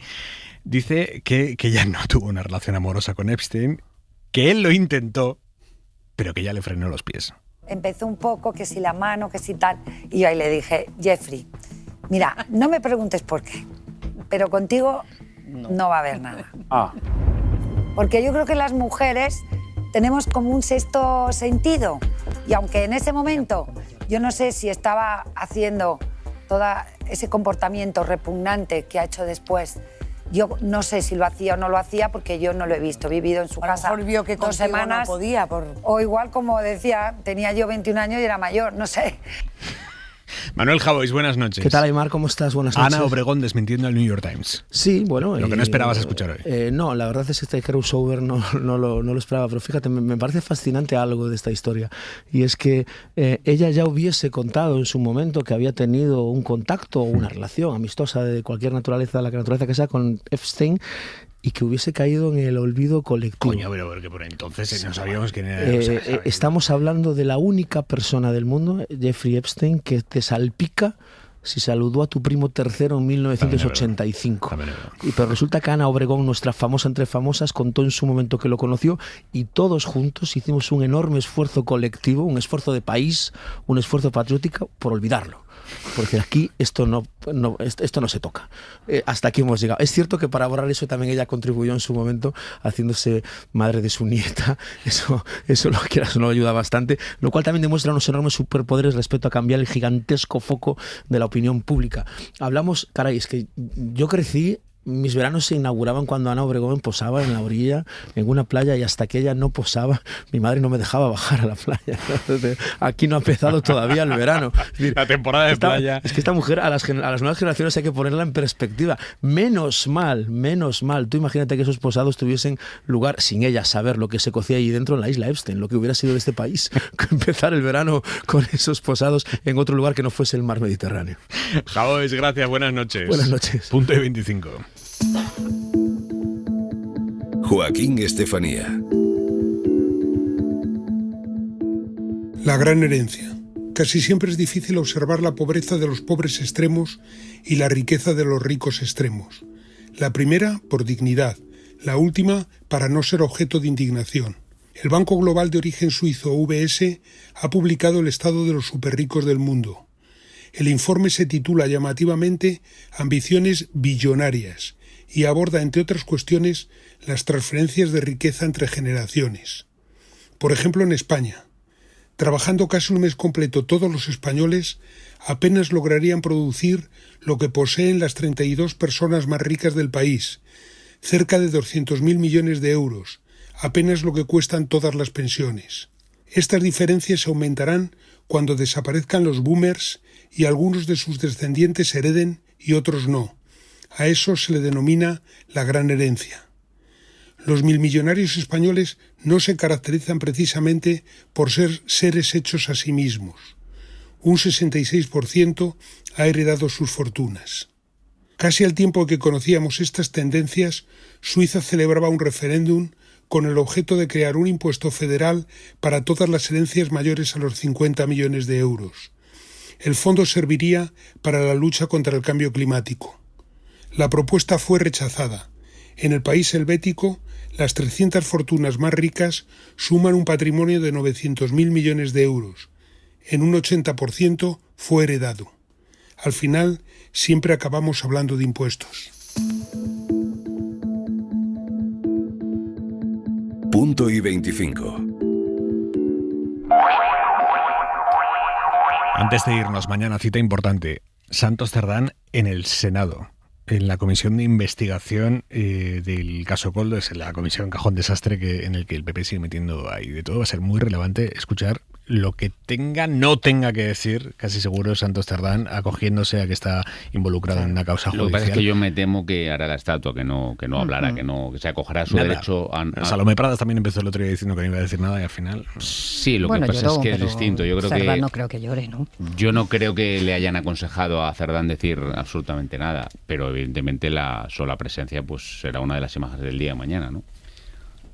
Dice que ella no tuvo una relación amorosa con Epstein, que él lo intentó, pero que ella le frenó los pies. Empezó un poco, que si la mano, que si tal. Y yo ahí le dije: Jeffrey, mira, no me preguntes por qué, pero contigo no va a haber nada. Porque yo creo que las mujeres tenemos como un sexto sentido. Y aunque en ese momento yo no sé si estaba haciendo todo ese comportamiento repugnante que ha hecho después, yo no sé si lo hacía o no lo hacía, porque yo no lo he visto. He vivido en su casa mejor vio que 2 semanas. No podía O igual, como decía, tenía yo 21 años y era mayor, no sé. Manuel Javois, buenas noches. ¿Qué tal, Aymar? ¿Cómo estás? Buenas noches. Ana Obregón desmintiendo al New York Times. Sí, bueno... Lo que no esperabas escuchar hoy. No, la verdad es que este crossover no lo esperaba, pero fíjate, me parece fascinante algo de esta historia, y es que ella ya hubiese contado en su momento que había tenido un contacto o una relación amistosa de cualquier naturaleza, la naturaleza que sea, con Epstein, y que hubiese caído en el olvido colectivo. Coño, pero porque por entonces no sabíamos quién era. Estamos hablando de la única persona del mundo, Jeffrey Epstein, que te salpica si saludó a tu primo tercero en 1985. Pero resulta que Ana Obregón, nuestra famosa entre famosas, contó en su momento que lo conoció y todos juntos hicimos un enorme esfuerzo colectivo, un esfuerzo de país, un esfuerzo patriótico por olvidarlo. Porque aquí esto no se toca. Hasta aquí hemos llegado. Es cierto que para borrar eso también ella contribuyó en su momento haciéndose madre de su nieta. Eso lo quieras, no ayuda bastante. Lo cual también demuestra unos enormes superpoderes respecto a cambiar el gigantesco foco de la opinión pública. Hablamos, caray, es que yo crecí. Mis veranos se inauguraban cuando Ana Obregón posaba en la orilla, en una playa, y hasta que ella no posaba, mi madre no me dejaba bajar a la playa. Aquí no ha empezado todavía el verano. Es decir, la temporada de playa. Es que esta mujer, a las nuevas generaciones hay que ponerla en perspectiva. Menos mal. Tú imagínate que esos posados tuviesen lugar sin ella saber lo que se cocía ahí dentro en la isla Epstein, lo que hubiera sido de este país. Empezar el verano con esos posados en otro lugar que no fuese el mar Mediterráneo. Jabois, gracias, buenas noches. Buenas noches. Punto y 25. Joaquín Estefanía. La gran herencia. Casi siempre es difícil observar la pobreza de los pobres extremos y la riqueza de los ricos extremos. La primera, por dignidad. La última, para no ser objeto de indignación. El Banco Global de origen suizo, UBS, ha publicado el estado de los superricos del mundo. El informe se titula llamativamente Ambiciones billonarias y aborda, entre otras cuestiones, las transferencias de riqueza entre generaciones. Por ejemplo, en España, trabajando casi un mes completo todos los españoles, apenas lograrían producir lo que poseen las 32 personas más ricas del país, cerca de 200.000 millones de euros, apenas lo que cuestan todas las pensiones. Estas diferencias aumentarán cuando desaparezcan los boomers y algunos de sus descendientes hereden y otros no. A eso se le denomina la gran herencia. Los milmillonarios españoles no se caracterizan precisamente por ser seres hechos a sí mismos. Un 66% ha heredado sus fortunas. Casi al tiempo que conocíamos estas tendencias, Suiza celebraba un referéndum con el objeto de crear un impuesto federal para todas las herencias mayores a los 50 millones de euros. El fondo serviría para la lucha contra el cambio climático. La propuesta fue rechazada. En el país helvético, las 300 fortunas más ricas suman un patrimonio de 900.000 millones de euros. En un 80% fue heredado. Al final, siempre acabamos hablando de impuestos. Punto y 25. Antes de irnos, mañana cita importante. Santos Cerdán en el Senado. En la comisión de investigación del caso Koldo, es la comisión cajón desastre en el que el PP sigue metiendo ahí de todo. Va a ser muy relevante escuchar lo que no tenga que decir, casi seguro, Santos Cerdán, acogiéndose a que está involucrado en una causa judicial. Lo que pasa es que yo me temo que hará la estatua, que no hablará, que se acogerá a su derecho a... Salomé Pradas también empezó el otro día diciendo que no iba a decir nada y al final... Sí, lo que pasa es que es distinto. Yo creo Cerdán no creo que llore, ¿no? Yo no creo que le hayan aconsejado a Cerdán decir absolutamente nada, pero evidentemente la sola presencia pues será una de las imágenes del día de mañana, ¿no?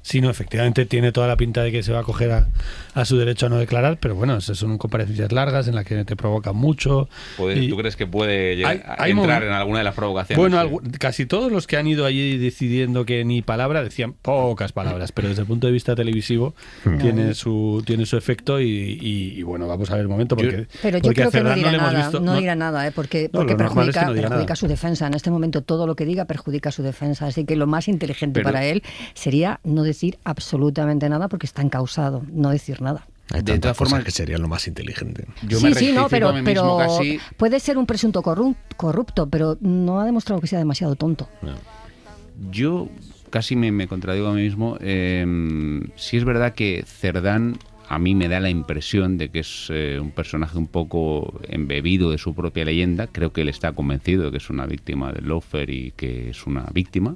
Sí, no, efectivamente tiene toda la pinta de que se va a acoger a su derecho a no declarar, pero bueno, esas son comparecencias largas en las que te provocan mucho. ¿Tú crees que puede entrar en alguna de las provocaciones? Bueno, casi todos los que han ido allí decidiendo que ni palabra, decían pocas palabras, pero desde el punto de vista televisivo tiene su efecto y bueno, vamos a ver el momento. Pero yo creo que no dirá nada, porque perjudica su defensa. En este momento todo lo que diga perjudica su defensa, así que lo más inteligente para él sería no decir absolutamente nada porque está encausado, no decir nada. Hay de todas formas que sería lo más inteligente. Pero puede ser un presunto corrupto, pero no ha demostrado que sea demasiado tonto. No. Yo casi me contradigo a mí mismo. Sí es verdad que Cerdán a mí me da la impresión de que es un personaje un poco embebido de su propia leyenda. Creo que él está convencido de que es una víctima del lawfare y que es una víctima.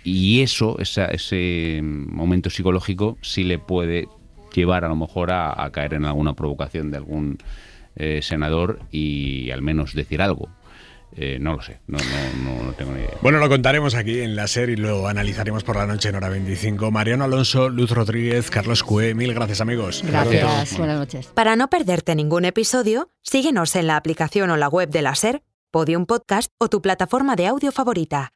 Y ese momento psicológico sí le puede llevar a lo mejor a caer en alguna provocación de algún senador y al menos decir algo. No lo sé, no tengo ni idea. Bueno, lo contaremos aquí en la SER y lo analizaremos por la noche en Hora 25. Mariano Alonso, Luz Rodríguez, Carlos Cué, mil gracias, amigos. Gracias. Buenas noches. Para no perderte ningún episodio, síguenos en la aplicación o la web de la SER, Podium Podcast o tu plataforma de audio favorita.